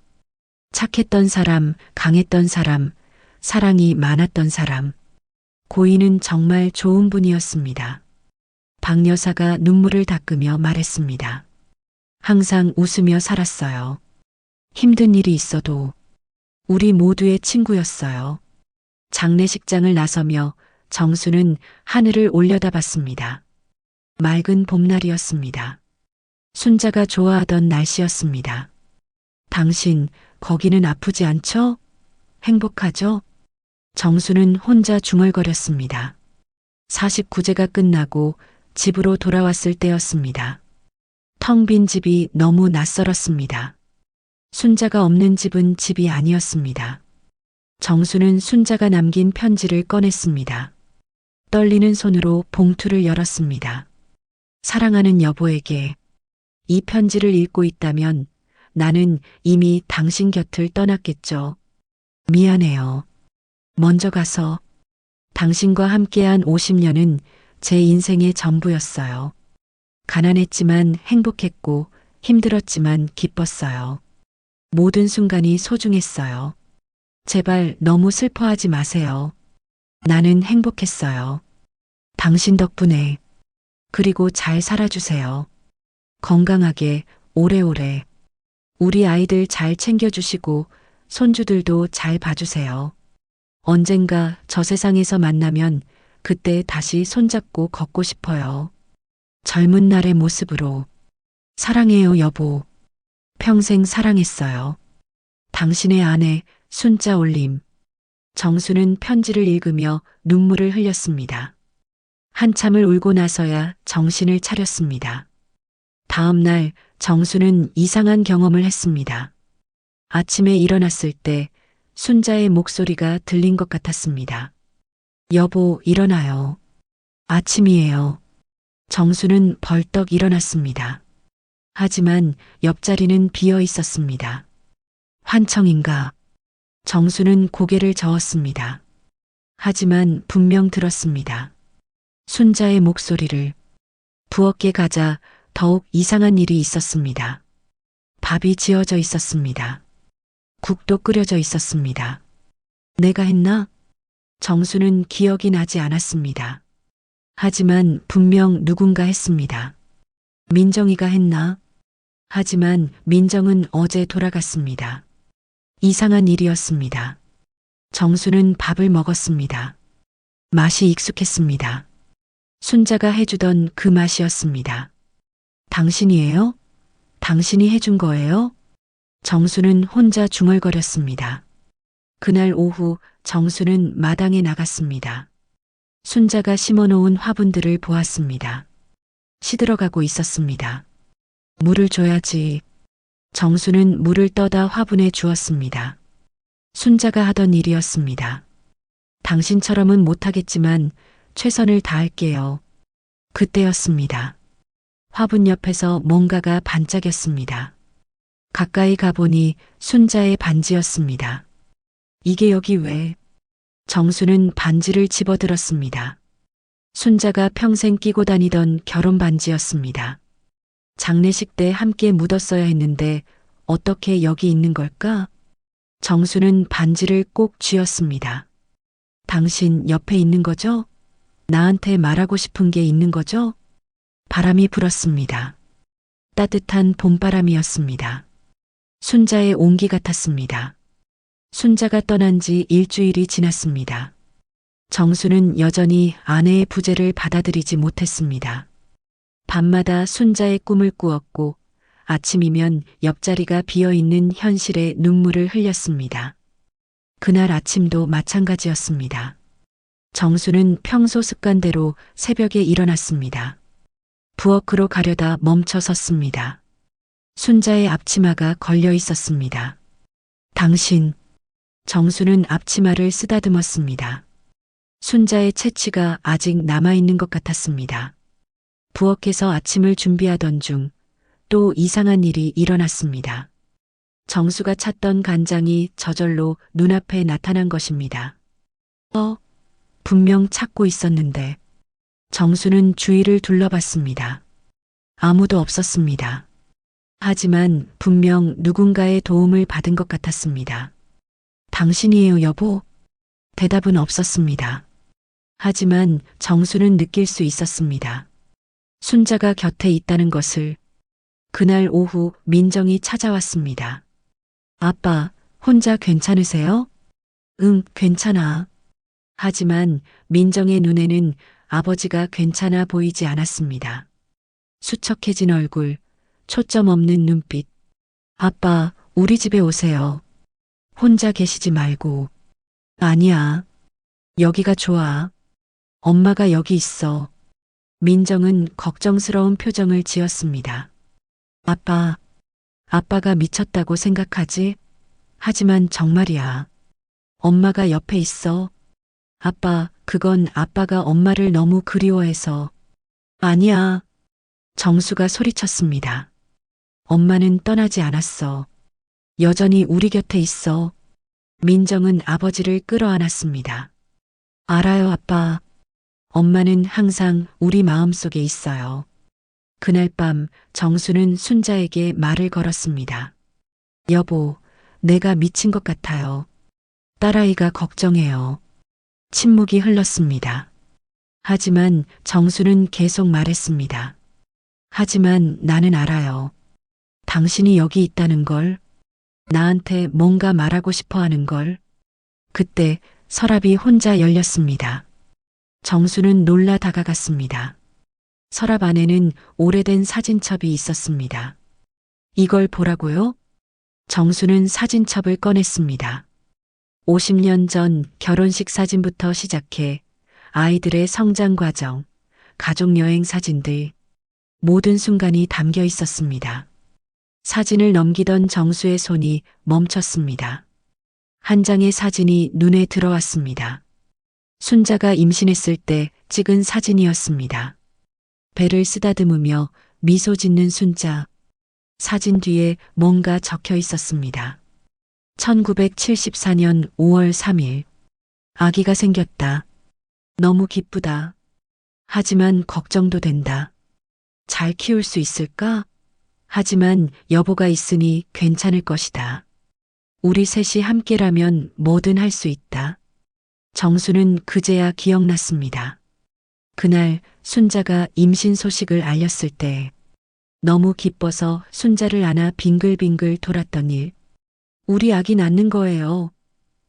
Speaker 1: 착했던 사람, 강했던 사람, 사랑이 많았던 사람. 고인은 정말 좋은 분이었습니다. 박 여사가 눈물을 닦으며 말했습니다. 항상 웃으며 살았어요. 힘든 일이 있어도 우리 모두의 친구였어요. 장례식장을 나서며 정수는 하늘을 올려다봤습니다. 맑은 봄날이었습니다. 순자가 좋아하던 날씨였습니다. 당신, 거기는 아프지 않죠? 행복하죠? 정수는 혼자 중얼거렸습니다. 49제가 끝나고 집으로 돌아왔을 때였습니다. 텅 빈 집이 너무 낯설었습니다. 순자가 없는 집은 집이 아니었습니다. 정수는 순자가 남긴 편지를 꺼냈습니다. 떨리는 손으로 봉투를 열었습니다. 사랑하는 여보에게, 이 편지를 읽고 있다면 나는 이미 당신 곁을 떠났겠죠. 미안해요. 먼저 가서. 당신과 함께한 50년은 제 인생의 전부였어요. 가난했지만 행복했고 힘들었지만 기뻤어요. 모든 순간이 소중했어요. 제발 너무 슬퍼하지 마세요. 나는 행복했어요. 당신 덕분에. 그리고 잘 살아주세요. 건강하게 오래오래. 우리 아이들 잘 챙겨주시고 손주들도 잘 봐주세요. 언젠가 저 세상에서 만나면 그때 다시 손잡고 걷고 싶어요. 젊은 날의 모습으로. 사랑해요, 여보. 평생 사랑했어요. 당신의 아내 순자 올림. 정수는 편지를 읽으며 눈물을 흘렸습니다. 한참을 울고 나서야 정신을 차렸습니다. 다음 날 정수는 이상한 경험을 했습니다. 아침에 일어났을 때 순자의 목소리가 들린 것 같았습니다. 여보, 일어나요. 아침이에요. 정수는 벌떡 일어났습니다. 하지만 옆자리는 비어 있었습니다. 환청인가? 정수는 고개를 저었습니다. 하지만 분명 들었습니다. 순자의 목소리를. 부엌에 가자 더욱 이상한 일이 있었습니다. 밥이 지어져 있었습니다. 국도 끓여져 있었습니다. 내가 했나? 정수는 기억이 나지 않았습니다. 하지만 분명 누군가 했습니다. 민정이가 했나? 하지만 민정은 어제 돌아갔습니다. 이상한 일이었습니다. 정수는 밥을 먹었습니다. 맛이 익숙했습니다. 순자가 해주던 그 맛이었습니다. 당신이에요? 당신이 해준 거예요? 정수는 혼자 중얼거렸습니다. 그날 오후 정수는 마당에 나갔습니다. 순자가 심어놓은 화분들을 보았습니다. 시들어가고 있었습니다. 물을 줘야지. 정수는 물을 떠다 화분에 주었습니다. 순자가 하던 일이었습니다. 당신처럼은 못하겠지만 최선을 다할게요. 그때였습니다. 화분 옆에서 뭔가가 반짝였습니다. 가까이 가보니 순자의 반지였습니다. 이게 여기 왜? 정수는 반지를 집어들었습니다. 순자가 평생 끼고 다니던 결혼 반지였습니다. 장례식 때 함께 묻었어야 했는데 어떻게 여기 있는 걸까? 정수는 반지를 꼭 쥐었습니다. 당신 옆에 있는 거죠? 나한테 말하고 싶은 게 있는 거죠? 바람이 불었습니다. 따뜻한 봄바람이었습니다. 순자의 온기 같았습니다. 순자가 떠난 지 일주일이 지났습니다. 정수는 여전히 아내의 부재를 받아들이지 못했습니다. 밤마다 순자의 꿈을 꾸었고 아침이면 옆자리가 비어있는 현실에 눈물을 흘렸습니다. 그날 아침도 마찬가지였습니다. 정수는 평소 습관대로 새벽에 일어났습니다. 부엌으로 가려다 멈춰 섰습니다. 순자의 앞치마가 걸려 있었습니다. 당신. 정수는 앞치마를 쓰다듬었습니다. 순자의 채취가 아직 남아있는 것 같았습니다. 부엌에서 아침을 준비하던 중 또 이상한 일이 일어났습니다. 정수가 찾던 간장이 저절로 눈앞에 나타난 것입니다. 분명 찾고 있었는데. 정수는 주위를 둘러봤습니다. 아무도 없었습니다. 하지만 분명 누군가의 도움을 받은 것 같았습니다. 당신이에요, 여보? 대답은 없었습니다. 하지만 정수는 느낄 수 있었습니다. 순자가 곁에 있다는 것을. 그날 오후 민정이 찾아왔습니다. 아빠, 혼자 괜찮으세요? 응, 괜찮아. 하지만 민정의 눈에는 아버지가 괜찮아 보이지 않았습니다. 수척해진 얼굴, 초점 없는 눈빛. 아빠, 우리 집에 오세요. 혼자 계시지 말고. 아니야. 여기가 좋아. 엄마가 여기 있어. 민정은 걱정스러운 표정을 지었습니다. 아빠, 아빠가 미쳤다고 생각하지? 하지만 정말이야. 엄마가 옆에 있어. 아빠, 그건 아빠가 엄마를 너무 그리워해서. 아니야. 정수가 소리쳤습니다. 엄마는 떠나지 않았어. 여전히 우리 곁에 있어. 민정은 아버지를 끌어안았습니다. 알아요, 아빠. 엄마는 항상 우리 마음속에 있어요. 그날 밤 정수는 순자에게 말을 걸었습니다. 여보, 내가 미친 것 같아요. 딸아이가 걱정해요. 침묵이 흘렀습니다. 하지만 정수는 계속 말했습니다. 하지만 나는 알아요. 당신이 여기 있다는 걸, 나한테 뭔가 말하고 싶어 하는 걸. 그때 서랍이 혼자 열렸습니다. 정수는 놀라 다가갔습니다. 서랍 안에는 오래된 사진첩이 있었습니다. 이걸 보라고요? 정수는 사진첩을 꺼냈습니다. 50년 전 결혼식 사진부터 시작해 아이들의 성장 과정, 가족 여행 사진들, 모든 순간이 담겨 있었습니다. 사진을 넘기던 정수의 손이 멈췄습니다. 한 장의 사진이 눈에 들어왔습니다. 순자가 임신했을 때 찍은 사진이었습니다. 배를 쓰다듬으며 미소 짓는 순자. 사진 뒤에 뭔가 적혀 있었습니다. 1974년 5월 3일. 아기가 생겼다. 너무 기쁘다. 하지만 걱정도 된다. 잘 키울 수 있을까? 하지만 여보가 있으니 괜찮을 것이다. 우리 셋이 함께라면 뭐든 할 수 있다. 정수는 그제야 기억났습니다. 그날 순자가 임신 소식을 알렸을 때 너무 기뻐서 순자를 안아 빙글빙글 돌았던 일. 우리 아기 낳는 거예요.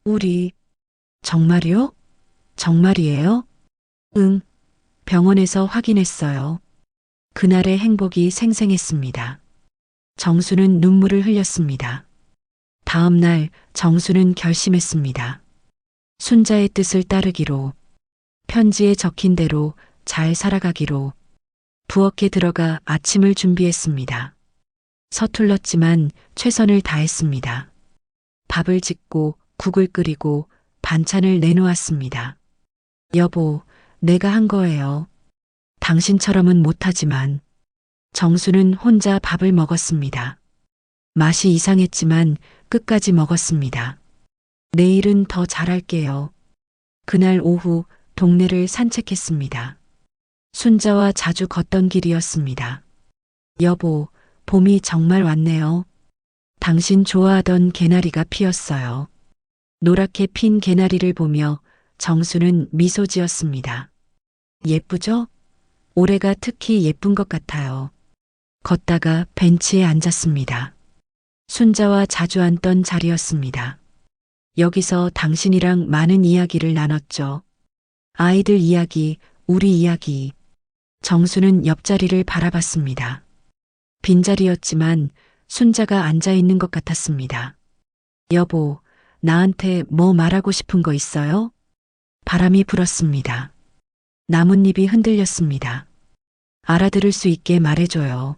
Speaker 1: 우리. 정말이요? 정말이에요? 응. 병원에서 확인했어요. 그날의 행복이 생생했습니다. 정수는 눈물을 흘렸습니다. 다음 날 정수는 결심했습니다. 순자의 뜻을 따르기로, 편지에 적힌 대로 잘 살아가기로. 부엌에 들어가 아침을 준비했습니다. 서툴렀지만 최선을 다했습니다. 밥을 짓고 국을 끓이고 반찬을 내놓았습니다. 여보, 내가 한 거예요. 당신처럼은 못하지만. 정수는 혼자 밥을 먹었습니다. 맛이 이상했지만 끝까지 먹었습니다. 내일은 더 잘할게요. 그날 오후 동네를 산책했습니다. 순자와 자주 걷던 길이었습니다. 여보, 봄이 정말 왔네요. 당신 좋아하던 개나리가 피었어요. 노랗게 핀 개나리를 보며 정수는 미소 지었습니다. 예쁘죠? 올해가 특히 예쁜 것 같아요. 걷다가 벤치에 앉았습니다. 순자와 자주 앉던 자리였습니다. 여기서 당신이랑 많은 이야기를 나눴죠. 아이들 이야기, 우리 이야기. 정수는 옆자리를 바라봤습니다. 빈자리였지만 순자가 앉아 있는 것 같았습니다. 여보, 나한테 뭐 말하고 싶은 거 있어요? 바람이 불었습니다. 나뭇잎이 흔들렸습니다. 알아들을 수 있게 말해줘요.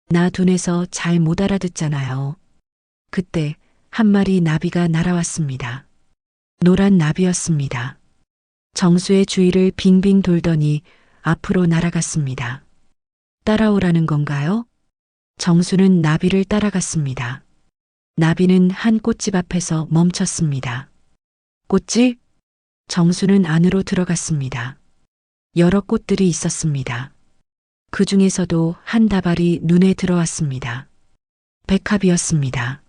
Speaker 1: 나 둔해서 잘 못 알아듣잖아요. 그때 한 마리 나비가 날아왔습니다. 노란 나비였습니다. 정수의 주위를 빙빙 돌더니 앞으로 날아갔습니다. 따라오라는 건가요? 정수는 나비를 따라갔습니다. 나비는 한 꽃집 앞에서 멈췄습니다. 꽃집? 정수는 안으로 들어갔습니다. 여러 꽃들이 있었습니다. 그 중에서도 한 다발이 눈에 들어왔습니다. 백합이었습니다.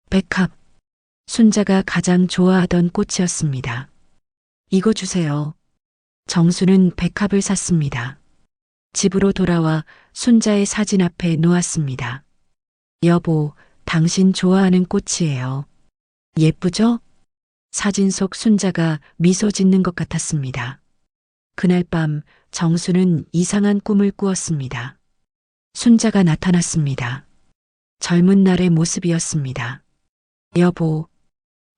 Speaker 1: 백합. 순자가 가장 좋아하던 꽃이었습니다. 이거 주세요. 정수는 백합을 샀습니다. 집으로 돌아와 순자의 사진 앞에 놓았습니다. 여보, 당신 좋아하는 꽃이에요. 예쁘죠? 사진 속 순자가 미소 짓는 것 같았습니다. 그날 밤 정수는 이상한 꿈을 꾸었습니다. 순자가 나타났습니다. 젊은 날의 모습이었습니다. 여보,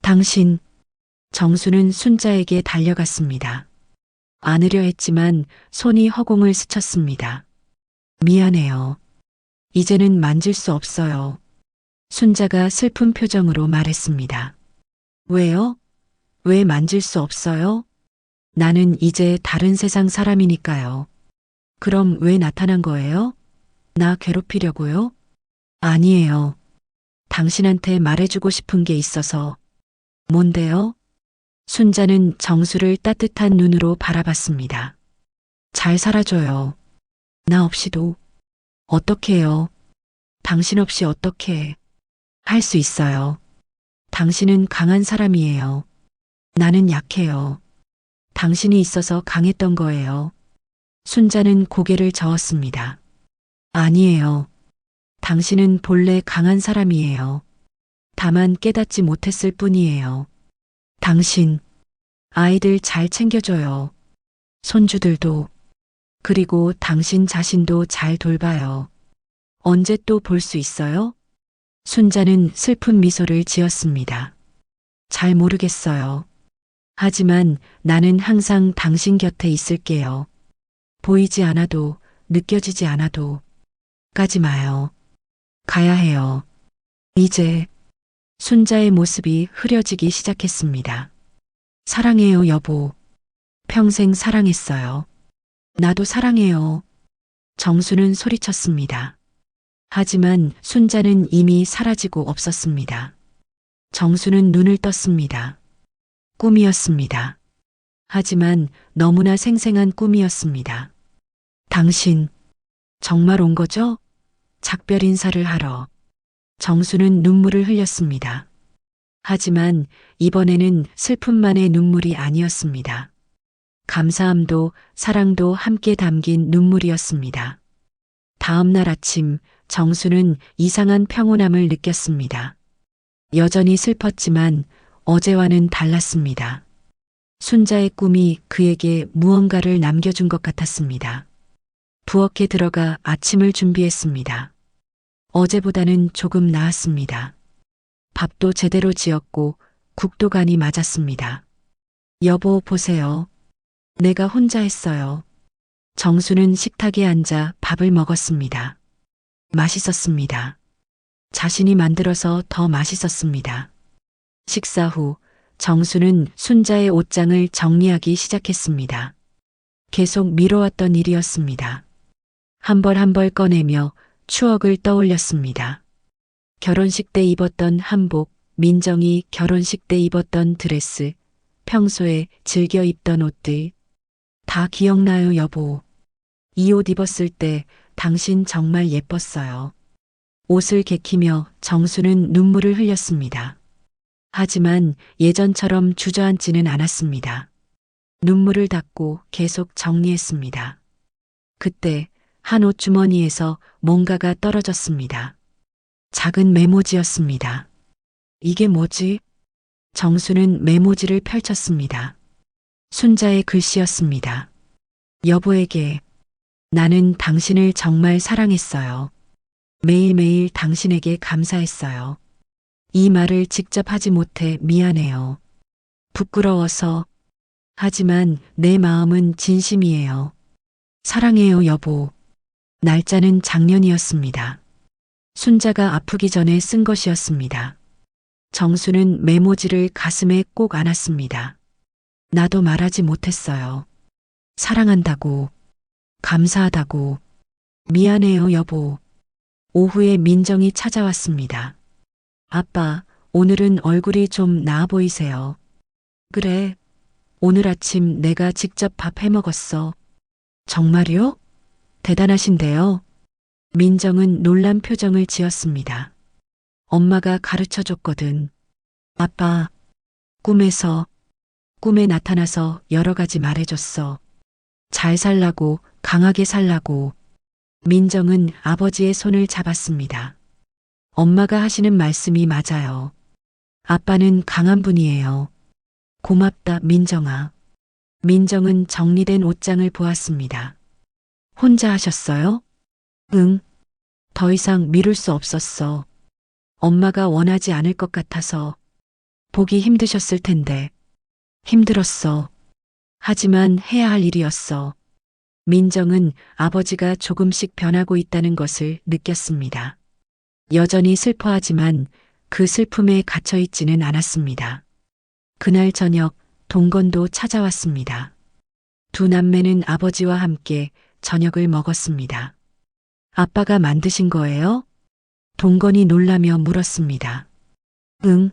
Speaker 1: 당신. 정수는 순자에게 달려갔습니다. 안으려 했지만 손이 허공을 스쳤습니다. 미안해요. 이제는 만질 수 없어요. 순자가 슬픈 표정으로 말했습니다. 왜요? 왜 만질 수 없어요? 나는 이제 다른 세상 사람이니까요. 그럼 왜 나타난 거예요? 나 괴롭히려고요? 아니에요. 당신한테 말해주고 싶은 게 있어서. 뭔데요? 순자는 정수를 따뜻한 눈으로 바라봤습니다. 잘 살아줘요. 나 없이도. 어떻게 해요? 당신 없이 어떻게 할 수 있어요? 당신은 강한 사람이에요. 나는 약해요. 당신이 있어서 강했던 거예요. 순자는 고개를 저었습니다. 아니에요. 당신은 본래 강한 사람이에요. 다만 깨닫지 못했을 뿐이에요. 당신, 아이들 잘 챙겨줘요. 손주들도. 그리고 당신 자신도 잘 돌봐요. 언제 또 볼 수 있어요? 순자는 슬픈 미소를 지었습니다. 잘 모르겠어요. 하지만 나는 항상 당신 곁에 있을게요. 보이지 않아도, 느껴지지 않아도. 가지 마요. 가야 해요. 이제. 순자의 모습이 흐려지기 시작했습니다. 사랑해요, 여보. 평생 사랑했어요. 나도 사랑해요. 정수는 소리쳤습니다. 하지만 순자는 이미 사라지고 없었습니다. 정수는 눈을 떴습니다. 꿈이었습니다. 하지만 너무나 생생한 꿈이었습니다. 당신, 정말 온 거죠? 작별 인사를 하러. 정수는 눈물을 흘렸습니다. 하지만 이번에는 슬픔만의 눈물이 아니었습니다. 감사함도 사랑도 함께 담긴 눈물이었습니다. 다음 날 아침 정수는 이상한 평온함을 느꼈습니다. 여전히 슬펐지만 어제와는 달랐습니다. 순자의 꿈이 그에게 무언가를 남겨준 것 같았습니다. 부엌에 들어가 아침을 준비했습니다. 어제보다는 조금 나았습니다. 밥도 제대로 지었고 국도 간이 맞았습니다. 여보, 보세요. 내가 혼자 했어요. 정수는 식탁에 앉아 밥을 먹었습니다. 맛있었습니다. 자신이 만들어서 더 맛있었습니다. 식사 후 정수는 순자의 옷장을 정리하기 시작했습니다. 계속 미뤄왔던 일이었습니다. 한 벌 한 벌 꺼내며 추억을 떠올렸습니다. 결혼식 때 입었던 한복, 민정이 결혼식 때 입었던 드레스, 평소에 즐겨 입던 옷들. 다 기억나요, 여보. 이 옷 입었을 때 당신 정말 예뻤어요. 옷을 개키며 정수는 눈물을 흘렸습니다. 하지만 예전처럼 주저앉지는 않았습니다. 눈물을 닦고 계속 정리했습니다. 그때 한 옷주머니에서 뭔가가 떨어졌습니다. 작은 메모지였습니다. 이게 뭐지? 정수는 메모지를 펼쳤습니다. 순자의 글씨였습니다. 여보에게. 나는 당신을 정말 사랑했어요. 매일매일 당신에게 감사했어요. 이 말을 직접 하지 못해 미안해요. 부끄러워서. 하지만 내 마음은 진심이에요. 사랑해요, 여보. 날짜는 작년이었습니다. 순자가 아프기 전에 쓴 것이었습니다. 정수는 메모지를 가슴에 꼭 안았습니다. 나도 말하지 못했어요. 사랑한다고. 감사하다고. 미안해요, 여보. 오후에 민정이 찾아왔습니다. 아빠, 오늘은 얼굴이 좀 나아 보이세요. 그래. 오늘 아침 내가 직접 밥 해 먹었어. 정말요? 대단하신데요. 민정은 놀란 표정을 지었습니다. 엄마가 가르쳐 줬거든. 아빠, 꿈에 나타나서 여러 가지 말해줬어. 잘 살라고, 강하게 살라고. 민정은 아버지의 손을 잡았습니다. 엄마가 하시는 말씀이 맞아요. 아빠는 강한 분이에요. 고맙다, 민정아. 민정은 정리된 옷장을 보았습니다. 혼자 하셨어요? 응. 더 이상 미룰 수 없었어. 엄마가 원하지 않을 것 같아서. 보기 힘드셨을 텐데. 힘들었어. 하지만 해야 할 일이었어. 민정은 아버지가 조금씩 변하고 있다는 것을 느꼈습니다. 여전히 슬퍼하지만 그 슬픔에 갇혀 있지는 않았습니다. 그날 저녁 동건도 찾아왔습니다. 두 남매는 아버지와 함께 저녁을 먹었습니다. 아빠가 만드신 거예요? 동건이 놀라며 물었습니다. 응.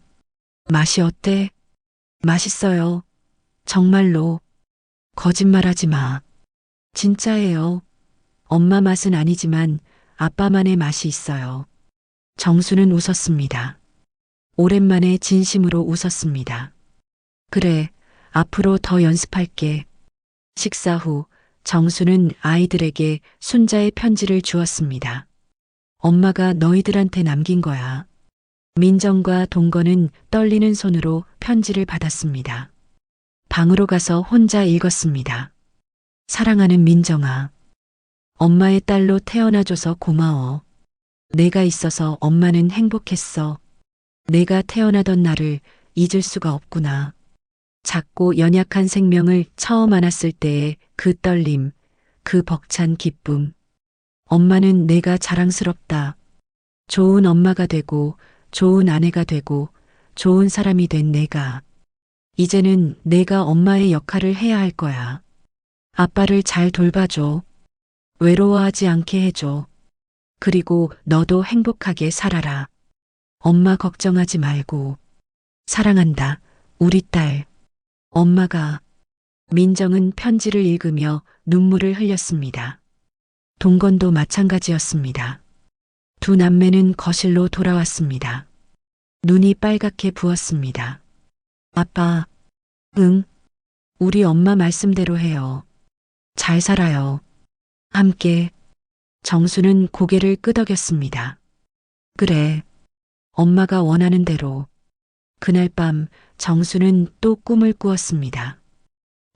Speaker 1: 맛이 어때? 맛있어요. 정말로. 거짓말하지 마. 진짜예요. 엄마 맛은 아니지만 아빠만의 맛이 있어요. 정수는 웃었습니다. 오랜만에 진심으로 웃었습니다. 그래, 앞으로 더 연습할게. 식사 후 정수는 아이들에게 순자의 편지를 주었습니다. 엄마가 너희들한테 남긴 거야. 민정과 동건은 떨리는 손으로 편지를 받았습니다. 방으로 가서 혼자 읽었습니다. 사랑하는 민정아. 엄마의 딸로 태어나줘서 고마워. 내가 있어서 엄마는 행복했어. 내가 태어나던 날을 잊을 수가 없구나. 작고 연약한 생명을 처음 안았을 때의 그 떨림, 그 벅찬 기쁨. 엄마는 내가 자랑스럽다. 좋은 엄마가 되고, 좋은 아내가 되고, 좋은 사람이 된 내가. 이제는 내가 엄마의 역할을 해야 할 거야. 아빠를 잘 돌봐줘. 외로워하지 않게 해줘. 그리고 너도 행복하게 살아라. 엄마 걱정하지 말고. 사랑한다, 우리 딸. 엄마가. 민정은 편지를 읽으며 눈물을 흘렸습니다. 동건도 마찬가지였습니다. 두 남매는 거실로 돌아왔습니다. 눈이 빨갛게 부었습니다. 아빠, 응, 우리 엄마 말씀대로 해요. 잘 살아요. 함께. 정수는 고개를 끄덕였습니다. 그래, 엄마가 원하는 대로. 그날 밤 정수는 또 꿈을 꾸었습니다.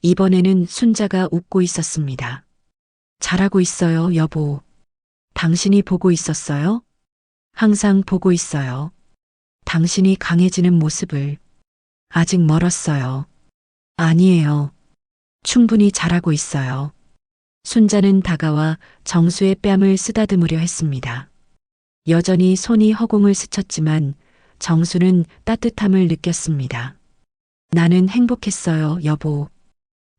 Speaker 1: 이번에는 순자가 웃고 있었습니다. 잘하고 있어요, 여보. 당신이 보고 있었어요? 항상 보고 있어요. 당신이 강해지는 모습을. 아직 멀었어요. 아니에요. 충분히 잘하고 있어요. 순자는 다가와 정수의 뺨을 쓰다듬으려 했습니다. 여전히 손이 허공을 스쳤지만 정수는 따뜻함을 느꼈습니다. 나는 행복했어요, 여보.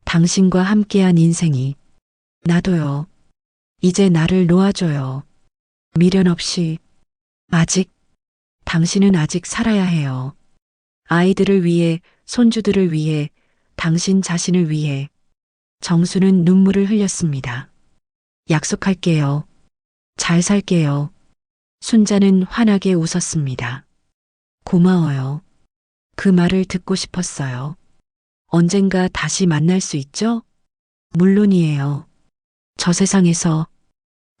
Speaker 1: 당신과 함께한 인생이. 나도요. 이제 나를 놓아줘요. 미련 없이. 아직. 당신은 아직 살아야 해요. 아이들을 위해, 손주들을 위해, 당신 자신을 위해. 정수는 눈물을 흘렸습니다. 약속할게요. 잘 살게요. 순자는 환하게 웃었습니다. 고마워요. 그 말을 듣고 싶었어요. 언젠가 다시 만날 수 있죠? 물론이에요. 저 세상에서.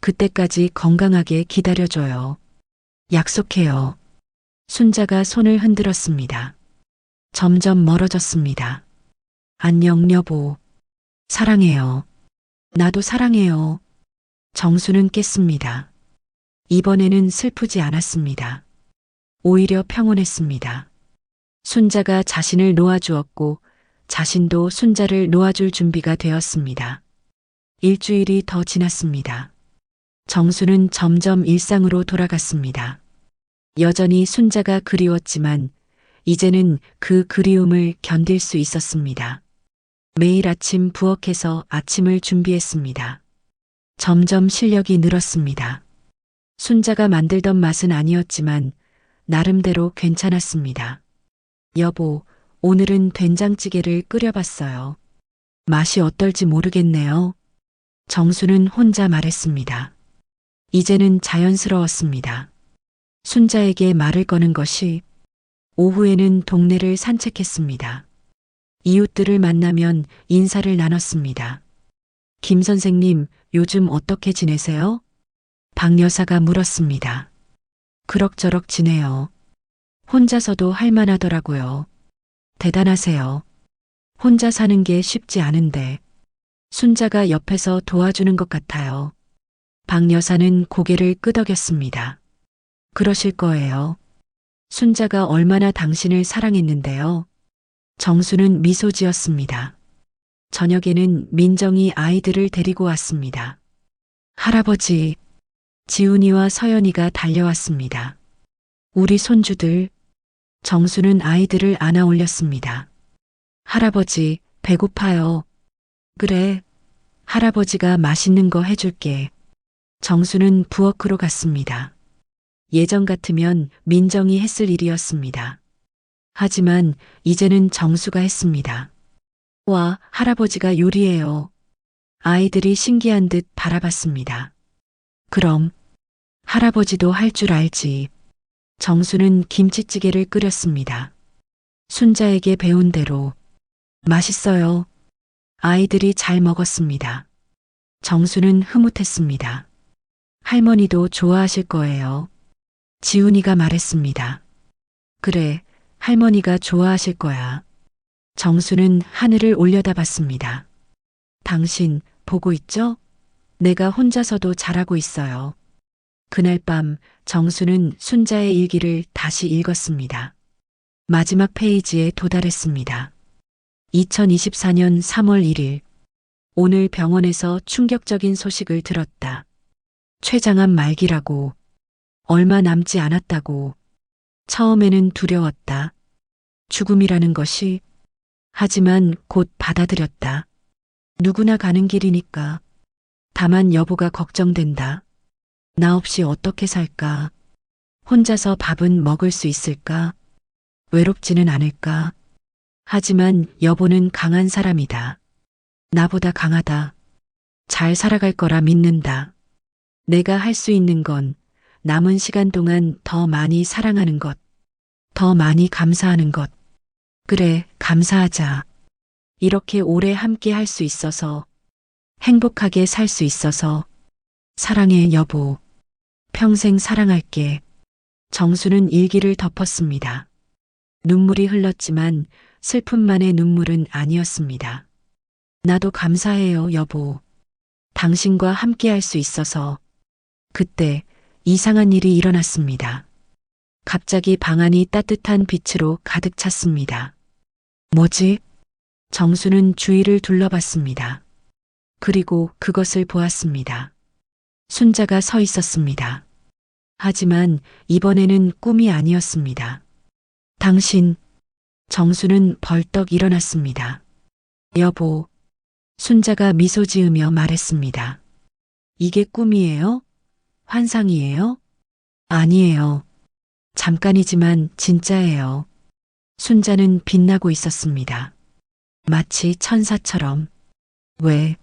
Speaker 1: 그때까지 건강하게 기다려줘요. 약속해요. 순자가 손을 흔들었습니다. 점점 멀어졌습니다. 안녕, 여보. 사랑해요. 나도 사랑해요. 정수는 깼습니다. 이번에는 슬프지 않았습니다. 오히려 평온했습니다. 순자가 자신을 놓아주었고 자신도 순자를 놓아줄 준비가 되었습니다. 일주일이 더 지났습니다. 정수는 점점 일상으로 돌아갔습니다. 여전히 순자가 그리웠지만 이제는 그 그리움을 견딜 수 있었습니다. 매일 아침 부엌에서 아침을 준비했습니다. 점점 실력이 늘었습니다. 순자가 만들던 맛은 아니었지만 나름대로 괜찮았습니다. 여보, 오늘은 된장찌개를 끓여봤어요. 맛이 어떨지 모르겠네요. 정수는 혼자 말했습니다. 이제는 자연스러웠습니다. 순자에게 말을 거는 것이. 오후에는 동네를 산책했습니다. 이웃들을 만나면 인사를 나눴습니다. 김 선생님, 요즘 어떻게 지내세요? 박 여사가 물었습니다. 그럭저럭 지내요. 혼자서도 할만하더라고요. 대단하세요. 혼자 사는 게 쉽지 않은데. 순자가 옆에서 도와주는 것 같아요. 박 여사는 고개를 끄덕였습니다. 그러실 거예요. 순자가 얼마나 당신을 사랑했는데요. 정수는 미소 지었습니다. 저녁에는 민정이 아이들을 데리고 왔습니다. 할아버지, 지훈이와 서연이가 달려왔습니다. 우리 손주들. 정수는 아이들을 안아 올렸습니다. 할아버지, 배고파요. 그래, 할아버지가 맛있는 거 해줄게. 정수는 부엌으로 갔습니다. 예전 같으면 민정이 했을 일이었습니다. 하지만 이제는 정수가 했습니다. 와, 할아버지가 요리해요. 아이들이 신기한 듯 바라봤습니다. 그럼 할아버지도 할 줄 알지. 정수는 김치찌개를 끓였습니다. 순자에게 배운 대로. 맛있어요. 아이들이 잘 먹었습니다. 정수는 흐뭇했습니다. 할머니도 좋아하실 거예요. 지훈이가 말했습니다. 그래, 할머니가 좋아하실 거야. 정수는 하늘을 올려다봤습니다. 당신 보고 있죠? 내가 혼자서도 잘하고 있어요. 그날 밤 정수는 순자의 일기를 다시 읽었습니다. 마지막 페이지에 도달했습니다. 2024년 3월 1일. 오늘 병원에서 충격적인 소식을 들었다. 췌장암 말기라고. 얼마 남지 않았다고. 처음에는 두려웠다. 죽음이라는 것이. 하지만 곧 받아들였다. 누구나 가는 길이니까. 다만 여보가 걱정된다. 나 없이 어떻게 살까? 혼자서 밥은 먹을 수 있을까? 외롭지는 않을까? 하지만 여보는 강한 사람이다. 나보다 강하다. 잘 살아갈 거라 믿는다. 내가 할 수 있는 건 남은 시간 동안 더 많이 사랑하는 것, 더 많이 감사하는 것. 그래, 감사하자. 이렇게 오래 함께 할 수 있어서, 행복하게 살 수 있어서. 사랑해, 여보. 평생 사랑할게. 정수는 일기를 덮었습니다. 눈물이 흘렀지만 슬픔만의 눈물은 아니었습니다. 나도 감사해요, 여보. 당신과 함께 할 수 있어서. 그때 이상한 일이 일어났습니다. 갑자기 방 안이 따뜻한 빛으로 가득 찼습니다. 뭐지? 정수는 주위를 둘러봤습니다. 그리고 그것을 보았습니다. 순자가 서 있었습니다. 하지만 이번에는 꿈이 아니었습니다. 당신. 정수는 벌떡 일어났습니다. 여보. 순자가 미소 지으며 말했습니다. 이게 꿈이에요? 환상이에요? 아니에요. 잠깐이지만 진짜예요. 순자는 빛나고 있었습니다. 마치 천사처럼. 왜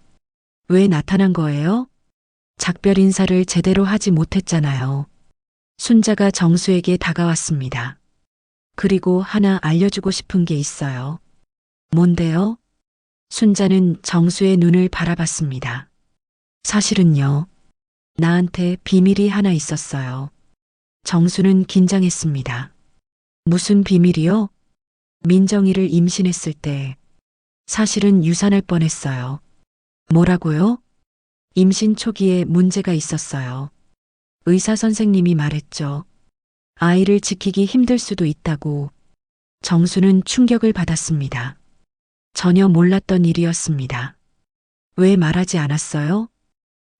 Speaker 1: 나타난 거예요? 작별 인사를 제대로 하지 못했잖아요. 순자가 정수에게 다가왔습니다. 그리고 하나 알려주고 싶은 게 있어요. 뭔데요? 순자는 정수의 눈을 바라봤습니다. 사실은요. 나한테 비밀이 하나 있었어요. 정수는 긴장했습니다. 무슨 비밀이요? 민정이를 임신했을 때 사실은 유산할 뻔했어요. 뭐라고요? 임신 초기에 문제가 있었어요. 의사 선생님이 말했죠. 아이를 지키기 힘들 수도 있다고. 정수는 충격을 받았습니다. 전혀 몰랐던 일이었습니다. 왜 말하지 않았어요?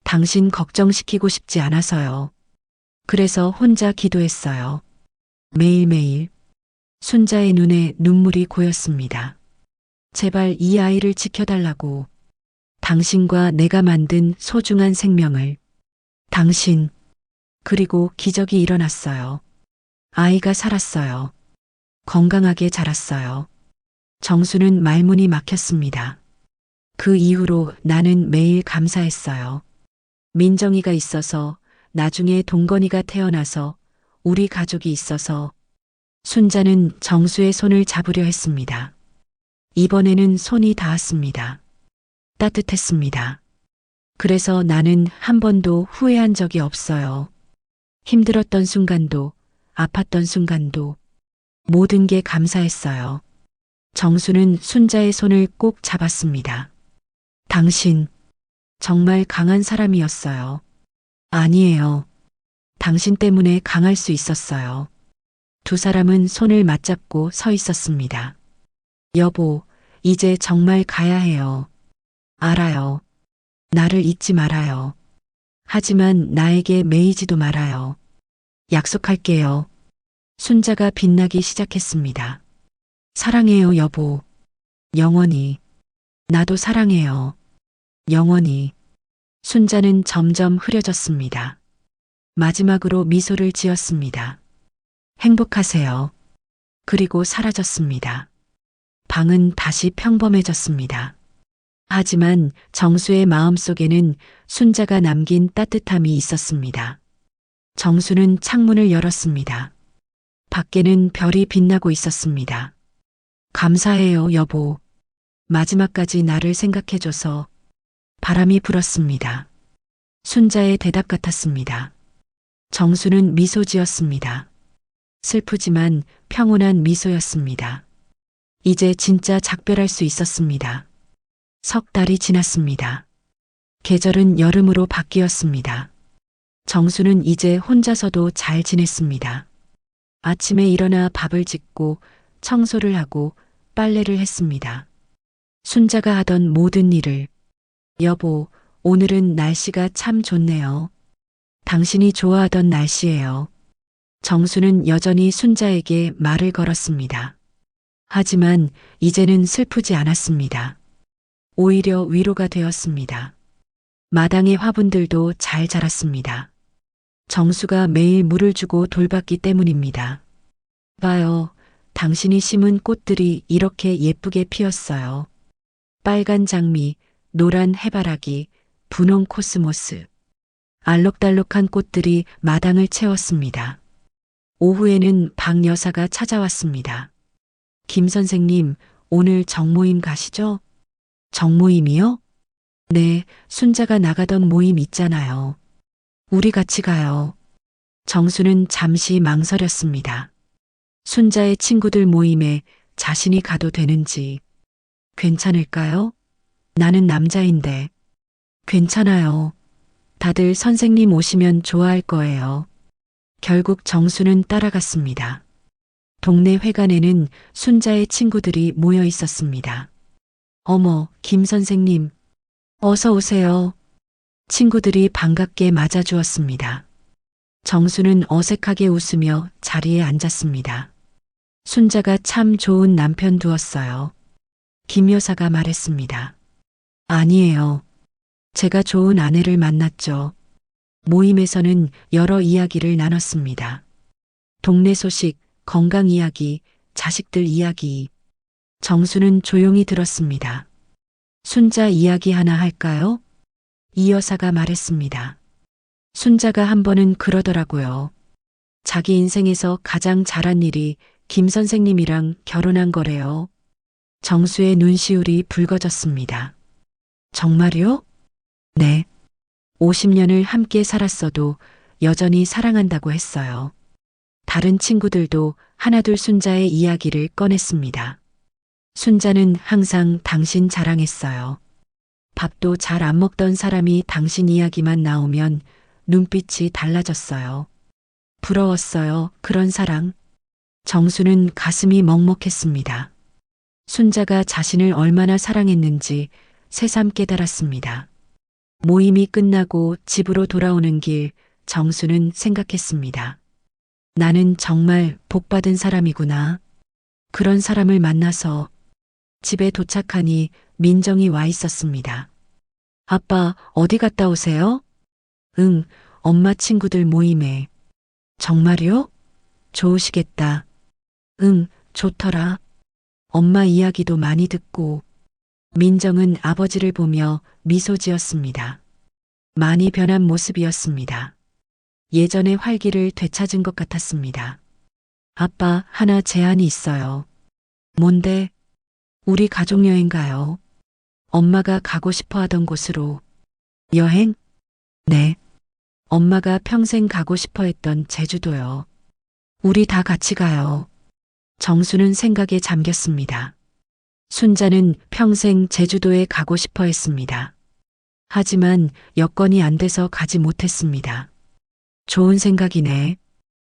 Speaker 1: 당신 걱정시키고 싶지 않아서요. 그래서 혼자 기도했어요. 매일매일. 순자의 눈에 눈물이 고였습니다. 제발 이 아이를 지켜달라고. 당신과 내가 만든 소중한 생명을. 당신. 그리고 기적이 일어났어요. 아이가 살았어요. 건강하게 자랐어요. 정수는 말문이 막혔습니다. 그 이후로 나는 매일 감사했어요. 민정이가 있어서, 나중에 동건이가 태어나서, 우리 가족이 있어서. 순자는 정수의 손을 잡으려 했습니다. 이번에는 손이 닿았습니다. 따뜻했습니다. 그래서 나는 한 번도 후회한 적이 없어요. 힘들었던 순간도, 아팠던 순간도, 모든 게 감사했어요. 정수는 순자의 손을 꼭 잡았습니다. 당신, 정말 강한 사람이었어요. 아니에요. 당신 때문에 강할 수 있었어요. 두 사람은 손을 맞잡고 서 있었습니다. 여보, 이제 정말 가야 해요. 알아요. 나를 잊지 말아요. 하지만 나에게 매이지도 말아요. 약속할게요. 순자가 빛나기 시작했습니다. 사랑해요, 여보. 영원히. 나도 사랑해요. 영원히. 순자는 점점 흐려졌습니다. 마지막으로 미소를 지었습니다. 행복하세요. 그리고 사라졌습니다. 방은 다시 평범해졌습니다. 하지만 정수의 마음속에는 순자가 남긴 따뜻함이 있었습니다. 정수는 창문을 열었습니다. 밖에는 별이 빛나고 있었습니다. 감사해요, 여보. 마지막까지 나를 생각해줘서. 바람이 불었습니다. 순자의 대답 같았습니다. 정수는 미소 지었습니다. 슬프지만 평온한 미소였습니다. 이제 진짜 작별할 수 있었습니다. 석 달이 지났습니다. 계절은 여름으로 바뀌었습니다. 정수는 이제 혼자서도 잘 지냈습니다. 아침에 일어나 밥을 짓고 청소를 하고 빨래를 했습니다. 순자가 하던 모든 일을. 여보, 오늘은 날씨가 참 좋네요. 당신이 좋아하던 날씨예요. 정수는 여전히 순자에게 말을 걸었습니다. 하지만 이제는 슬프지 않았습니다. 오히려 위로가 되었습니다. 마당의 화분들도 잘 자랐습니다. 정수가 매일 물을 주고 돌봤기 때문입니다. 봐요, 당신이 심은 꽃들이 이렇게 예쁘게 피었어요. 빨간 장미, 노란 해바라기, 분홍 코스모스. 알록달록한 꽃들이 마당을 채웠습니다. 오후에는 박 여사가 찾아왔습니다. 김 선생님, 오늘 정모임 가시죠? 정모임이요? 네, 순자가 나가던 모임 있잖아요. 우리 같이 가요. 정수는 잠시 망설였습니다. 순자의 친구들 모임에 자신이 가도 되는지. 괜찮을까요? 나는 남자인데. 괜찮아요. 다들 선생님 오시면 좋아할 거예요. 결국 정수는 따라갔습니다. 동네 회관에는 순자의 친구들이 모여 있었습니다. 어머, 김 선생님. 어서 오세요. 친구들이 반갑게 맞아주었습니다. 정수는 어색하게 웃으며 자리에 앉았습니다. 순자가 참 좋은 남편 두었어요. 김 여사가 말했습니다. 아니에요. 제가 좋은 아내를 만났죠. 모임에서는 여러 이야기를 나눴습니다. 동네 소식, 건강 이야기, 자식들 이야기. 정수는 조용히 들었습니다. 순자 이야기 하나 할까요? 이 여사가 말했습니다. 순자가 한 번은 그러더라고요. 자기 인생에서 가장 잘한 일이 김 선생님이랑 결혼한 거래요. 정수의 눈시울이 붉어졌습니다. 정말요? 네. 50년을 함께 살았어도 여전히 사랑한다고 했어요. 다른 친구들도 하나둘 순자의 이야기를 꺼냈습니다. 순자는 항상 당신 자랑했어요. 밥도 잘 안 먹던 사람이 당신 이야기만 나오면 눈빛이 달라졌어요. 부러웠어요, 그런 사랑. 정수는 가슴이 먹먹했습니다. 순자가 자신을 얼마나 사랑했는지 새삼 깨달았습니다. 모임이 끝나고 집으로 돌아오는 길 정수는 생각했습니다. 나는 정말 복받은 사람이구나. 그런 사람을 만나서. 집에 도착하니 민정이 와 있었습니다. 아빠, 어디 갔다 오세요? 응, 엄마 친구들 모임에. 정말요? 좋으시겠다. 응, 좋더라. 엄마 이야기도 많이 듣고. 민정은 아버지를 보며 미소 지었습니다. 많이 변한 모습이었습니다. 예전의 활기를 되찾은 것 같았습니다. 아빠, 하나 제안이 있어요. 뭔데? 우리 가족여행 가요. 엄마가 가고 싶어 하던 곳으로. 여행? 네. 엄마가 평생 가고 싶어 했던 제주도요. 우리 다 같이 가요. 정수는 생각에 잠겼습니다. 순자는 평생 제주도에 가고 싶어 했습니다. 하지만 여건이 안 돼서 가지 못했습니다. 좋은 생각이네.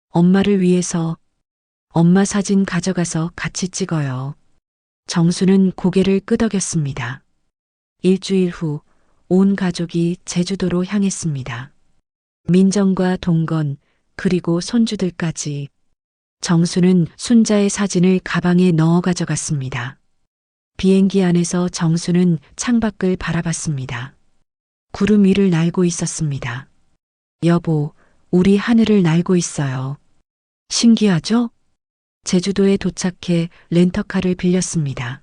Speaker 1: 엄마를 위해서 엄마 사진 가져가서 같이 찍어요. 정수는 고개를 끄덕였습니다. 일주일 후 온 가족이 제주도로 향했습니다. 민정과 동건 그리고 손주들까지. 정수는 순자의 사진을 가방에 넣어 가져갔습니다. 비행기 안에서 정수는 창밖을 바라봤습니다. 구름 위를 날고 있었습니다. 여보, 우리 하늘을 날고 있어요. 신기하죠? 제주도에 도착해 렌터카를 빌렸습니다.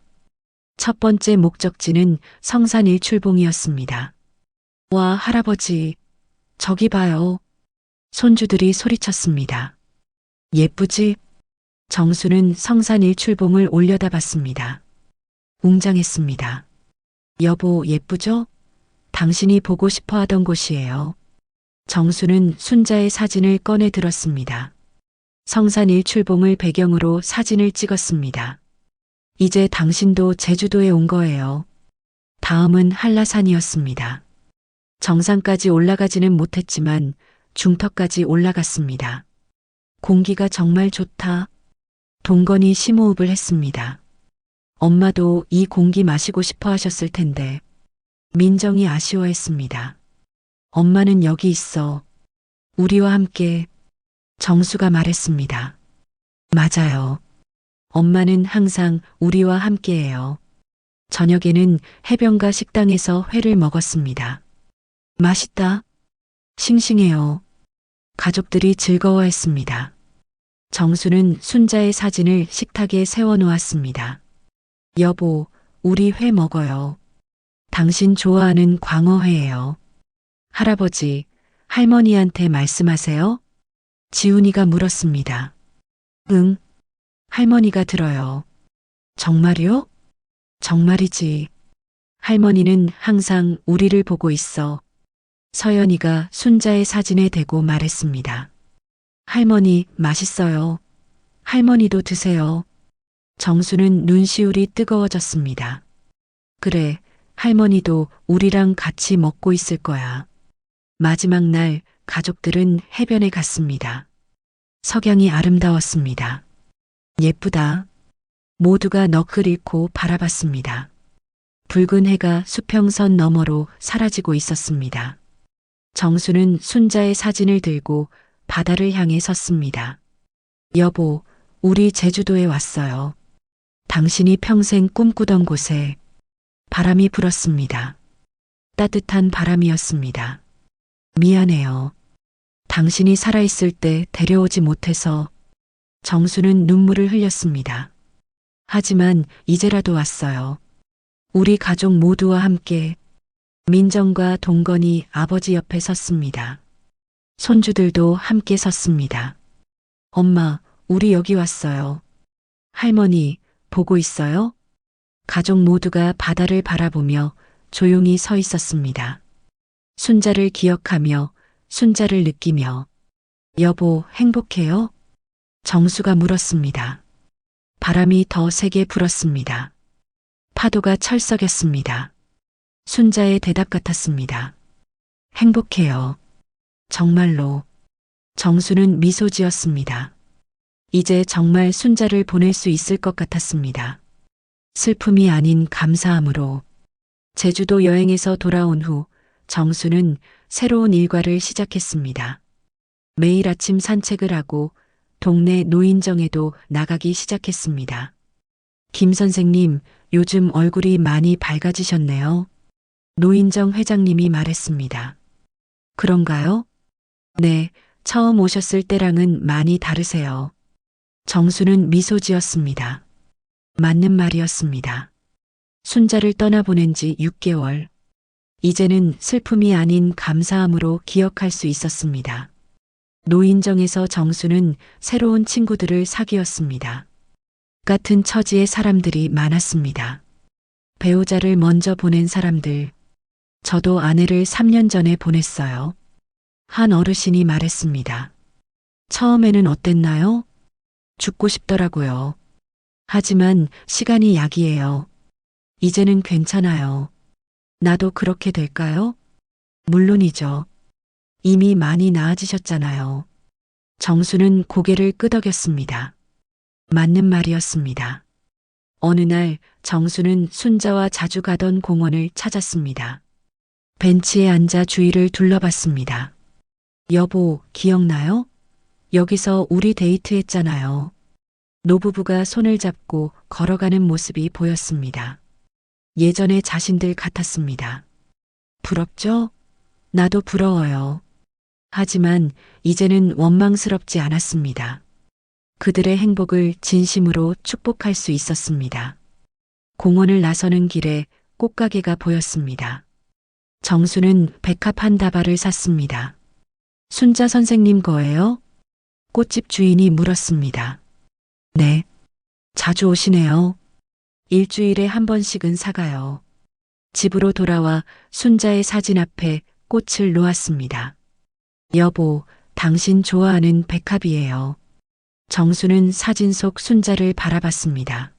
Speaker 1: 첫 번째 목적지는 성산 일출봉이었습니다. 와, 할아버지, 저기 봐요. 손주들이 소리쳤습니다. 예쁘지? 정수는 성산 일출봉을 올려다봤습니다. 웅장했습니다. 여보, 예쁘죠? 당신이 보고 싶어 하던 곳이에요. 정수는 순자의 사진을 꺼내 들었습니다. 성산 일출봉을 배경으로 사진을 찍었습니다. 이제 당신도 제주도에 온 거예요. 다음은 한라산이었습니다. 정상까지 올라가지는 못했지만 중턱까지 올라갔습니다. 공기가 정말 좋다. 동건이 심호흡을 했습니다. 엄마도 이 공기 마시고 싶어 하셨을 텐데. 민정이 아쉬워했습니다. 엄마는 여기 있어. 우리와 함께. 정수가 말했습니다. 맞아요. 엄마는 항상 우리와 함께해요. 저녁에는 해변가 식당에서 회를 먹었습니다. 맛있다. 싱싱해요. 가족들이 즐거워했습니다. 정수는 순자의 사진을 식탁에 세워놓았습니다. 여보, 우리 회 먹어요. 당신 좋아하는 광어회예요. 할아버지, 할머니한테 말씀하세요? 지훈이가 물었습니다. 응. 할머니가 들어요. 정말요? 정말이지. 할머니는 항상 우리를 보고 있어. 서연이가 순자의 사진에 대고 말했습니다. 할머니, 맛있어요. 할머니도 드세요. 정수는 눈시울이 뜨거워졌습니다. 그래, 할머니도 우리랑 같이 먹고 있을 거야. 마지막 날 가족들은 해변에 갔습니다. 석양이 아름다웠습니다. 예쁘다. 모두가 넋을 잃고 바라봤습니다. 붉은 해가 수평선 너머로 사라지고 있었습니다. 정수는 순자의 사진을 들고 바다를 향해 섰습니다. 여보, 우리 제주도에 왔어요. 당신이 평생 꿈꾸던 곳에. 바람이 불었습니다. 따뜻한 바람이었습니다. 미안해요. 당신이 살아있을 때 데려오지 못해서. 정수는 눈물을 흘렸습니다. 하지만 이제라도 왔어요. 우리 가족 모두와 함께. 민정과 동건이 아버지 옆에 섰습니다. 손주들도 함께 섰습니다. 엄마, 우리 여기 왔어요. 할머니, 보고 있어요? 가족 모두가 바다를 바라보며 조용히 서 있었습니다. 순자를 기억하며 순자를 느끼며. 여보, 행복해요? 정수가 물었습니다. 바람이 더 세게 불었습니다. 파도가 철썩였습니다. 순자의 대답 같았습니다. 행복해요. 정말로. 정수는 미소 지었습니다. 이제 정말 순자를 보낼 수 있을 것 같았습니다. 슬픔이 아닌 감사함으로. 제주도 여행에서 돌아온 후 정수는 새로운 일과를 시작했습니다. 매일 아침 산책을 하고 동네 노인정에도 나가기 시작했습니다. 김 선생님, 요즘 얼굴이 많이 밝아지셨네요. 노인정 회장님이 말했습니다. 그런가요? 네, 처음 오셨을 때랑은 많이 다르세요. 정수는 미소 지었습니다. 맞는 말이었습니다. 순자를 떠나보낸 지 6개월. 이제는 슬픔이 아닌 감사함으로 기억할 수 있었습니다. 노인정에서 정수는 새로운 친구들을 사귀었습니다. 같은 처지의 사람들이 많았습니다. 배우자를 먼저 보낸 사람들. 저도 아내를 3년 전에 보냈어요. 한 어르신이 말했습니다. 처음에는 어땠나요? 죽고 싶더라고요. 하지만 시간이 약이에요. 이제는 괜찮아요. 나도 그렇게 될까요? 물론이죠. 이미 많이 나아지셨잖아요. 정수는 고개를 끄덕였습니다. 맞는 말이었습니다. 어느 날 정수는 순자와 자주 가던 공원을 찾았습니다. 벤치에 앉아 주위를 둘러봤습니다. 여보, 기억나요? 여기서 우리 데이트했잖아요. 노부부가 손을 잡고 걸어가는 모습이 보였습니다. 예전의 자신들 같았습니다. 부럽죠? 나도 부러워요. 하지만 이제는 원망스럽지 않았습니다. 그들의 행복을 진심으로 축복할 수 있었습니다. 공원을 나서는 길에 꽃가게가 보였습니다. 정수는 백합 한 다발을 샀습니다. 순자 선생님 거예요? 꽃집 주인이 물었습니다. 네. 자주 오시네요. 일주일에 한 번씩은 사가요. 집으로 돌아와 순자의 사진 앞에 꽃을 놓았습니다. 여보, 당신 좋아하는 백합이에요. 정수는 사진 속 순자를 바라봤습니다.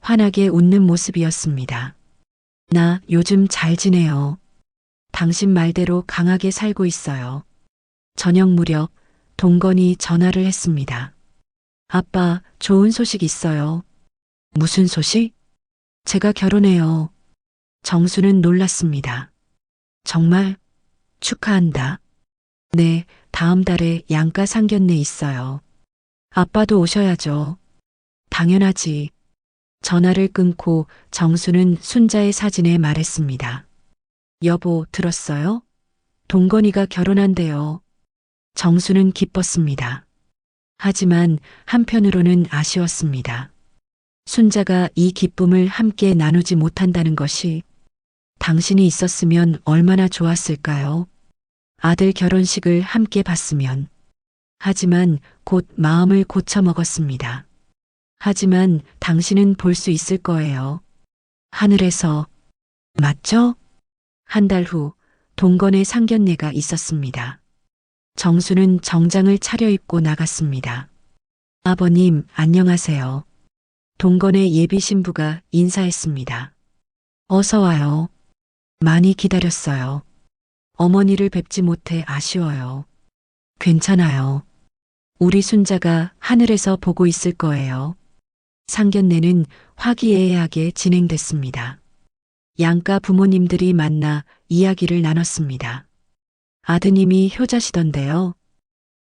Speaker 1: 환하게 웃는 모습이었습니다. 나 요즘 잘 지내요. 당신 말대로 강하게 살고 있어요. 저녁 무렵 동건이 전화를 했습니다. 아빠, 좋은 소식 있어요. 무슨 소식? 제가 결혼해요. 정수는 놀랐습니다. 정말? 축하한다. 네, 다음 달에 양가 상견례 있어요. 아빠도 오셔야죠. 당연하지. 전화를 끊고 정수는 순자의 사진에 말했습니다. 여보, 들었어요? 동건이가 결혼한대요. 정수는 기뻤습니다. 하지만 한편으로는 아쉬웠습니다. 순자가 이 기쁨을 함께 나누지 못한다는 것이 당신이 있었으면 얼마나 좋았을까요? 아들 결혼식을 함께 봤으면. 하지만 곧 마음을 고쳐 먹었습니다. 하지만 당신은 볼 수 있을 거예요. 하늘에서. 맞죠? 한 달 후 동건의 상견례가 있었습니다. 정수는 정장을 차려입고 나갔습니다. 아버님, 안녕하세요. 동건의 예비 신부가 인사했습니다. 어서 와요. 많이 기다렸어요. 어머니를 뵙지 못해 아쉬워요. 괜찮아요. 우리 순자가 하늘에서 보고 있을 거예요. 상견례는 화기애애하게 진행됐습니다. 양가 부모님들이 만나 이야기를 나눴습니다. 아드님이 효자시던데요.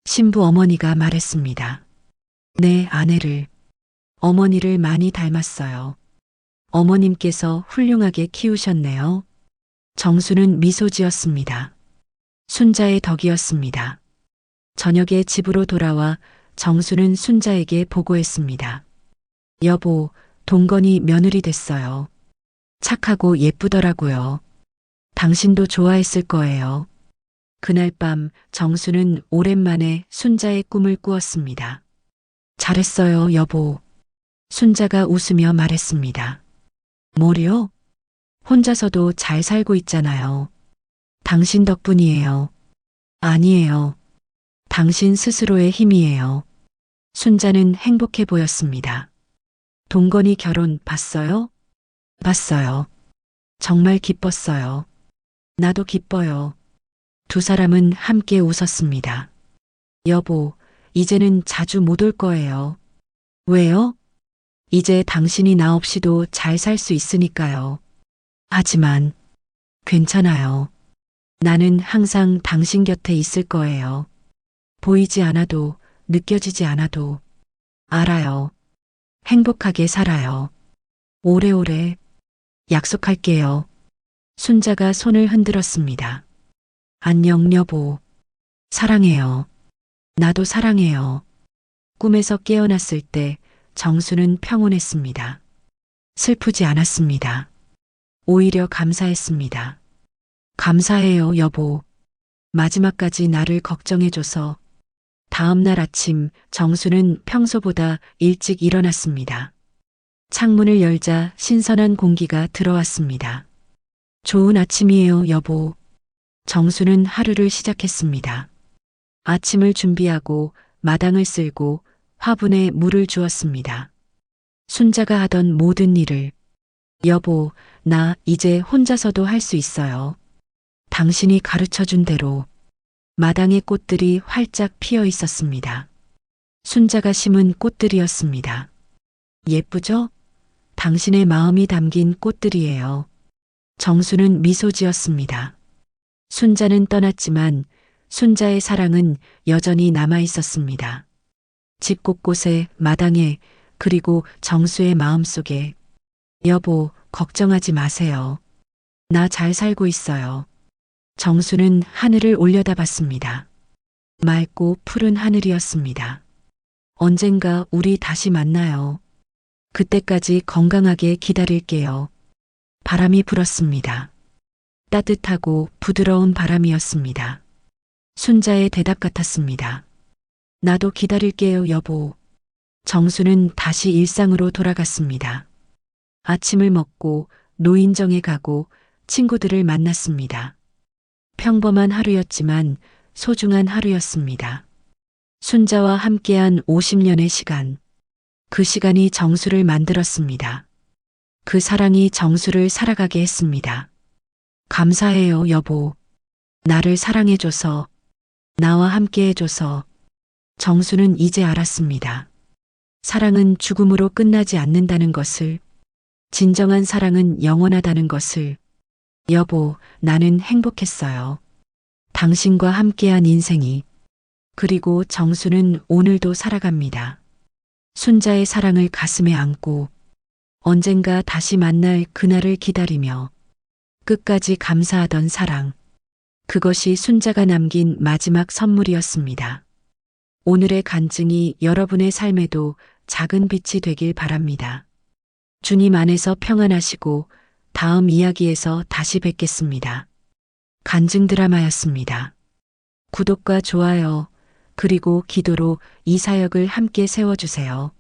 Speaker 1: 신부 어머니가 말했습니다. 내 아내를, 어머니를 많이 닮았어요. 어머님께서 훌륭하게 키우셨네요. 정수는 미소 지었습니다. 순자의 덕이었습니다. 저녁에 집으로 돌아와 정수는 순자에게 보고했습니다. 여보, 동건이 며느리 됐어요. 착하고 예쁘더라고요. 당신도 좋아했을 거예요. 그날 밤 정수는 오랜만에 순자의 꿈을 꾸었습니다. 잘했어요, 여보. 순자가 웃으며 말했습니다. 뭐요? 혼자서도 잘 살고 있잖아요. 당신 덕분이에요. 아니에요. 당신 스스로의 힘이에요. 순자는 행복해 보였습니다. 동건이 결혼 봤어요? 봤어요. 정말 기뻤어요. 나도 기뻐요. 두 사람은 함께 웃었습니다. 여보, 이제는 자주 못 올 거예요. 왜요? 이제 당신이 나 없이도 잘 살 수 있으니까요. 하지만 괜찮아요. 나는 항상 당신 곁에 있을 거예요. 보이지 않아도 느껴지지 않아도 알아요. 행복하게 살아요. 오래오래 약속할게요. 순자가 손을 흔들었습니다. 안녕 여보. 사랑해요. 나도 사랑해요. 꿈에서 깨어났을 때 정수는 평온했습니다. 슬프지 않았습니다. 오히려 감사했습니다. 감사해요, 여보. 마지막까지 나를 걱정해줘서. 다음 날 아침 정수는 평소보다 일찍 일어났습니다. 창문을 열자 신선한 공기가 들어왔습니다. 좋은 아침이에요, 여보. 정수는 하루를 시작했습니다. 아침을 준비하고 마당을 쓸고 화분에 물을 주었습니다. 순자가 하던 모든 일을 여보, 나 이제 혼자서도 할 수 있어요. 당신이 가르쳐 준 대로 마당에 꽃들이 활짝 피어 있었습니다. 순자가 심은 꽃들이었습니다. 예쁘죠? 당신의 마음이 담긴 꽃들이에요. 정수는 미소 지었습니다. 순자는 떠났지만 순자의 사랑은 여전히 남아 있었습니다. 집 곳곳에, 마당에, 그리고 정수의 마음속에. 여보, 걱정하지 마세요. 나 잘 살고 있어요. 정수는 하늘을 올려다봤습니다. 맑고 푸른 하늘이었습니다. 언젠가 우리 다시 만나요. 그때까지 건강하게 기다릴게요. 바람이 불었습니다. 따뜻하고 부드러운 바람이었습니다. 순자의 대답 같았습니다. 나도 기다릴게요, 여보. 정수는 다시 일상으로 돌아갔습니다. 아침을 먹고 노인정에 가고 친구들을 만났습니다. 평범한 하루였지만 소중한 하루였습니다. 순자와 함께한 50년의 시간. 그 시간이 정수를 만들었습니다. 그 사랑이 정수를 살아가게 했습니다. 감사해요, 여보. 나를 사랑해줘서, 나와 함께해줘서. 정수는 이제 알았습니다. 사랑은 죽음으로 끝나지 않는다는 것을, 진정한 사랑은 영원하다는 것을. 여보, 나는 행복했어요. 당신과 함께한 인생이. 그리고 정수는 오늘도 살아갑니다. 순자의 사랑을 가슴에 안고 언젠가 다시 만날 그날을 기다리며 끝까지 감사하던 사랑. 그것이 순자가 남긴 마지막 선물이었습니다. 오늘의 간증이 여러분의 삶에도 작은 빛이 되길 바랍니다. 주님 안에서 평안하시고 다음 이야기에서 다시 뵙겠습니다. 간증 드라마였습니다. 구독과 좋아요, 그리고 기도로 이 사역을 함께 세워주세요.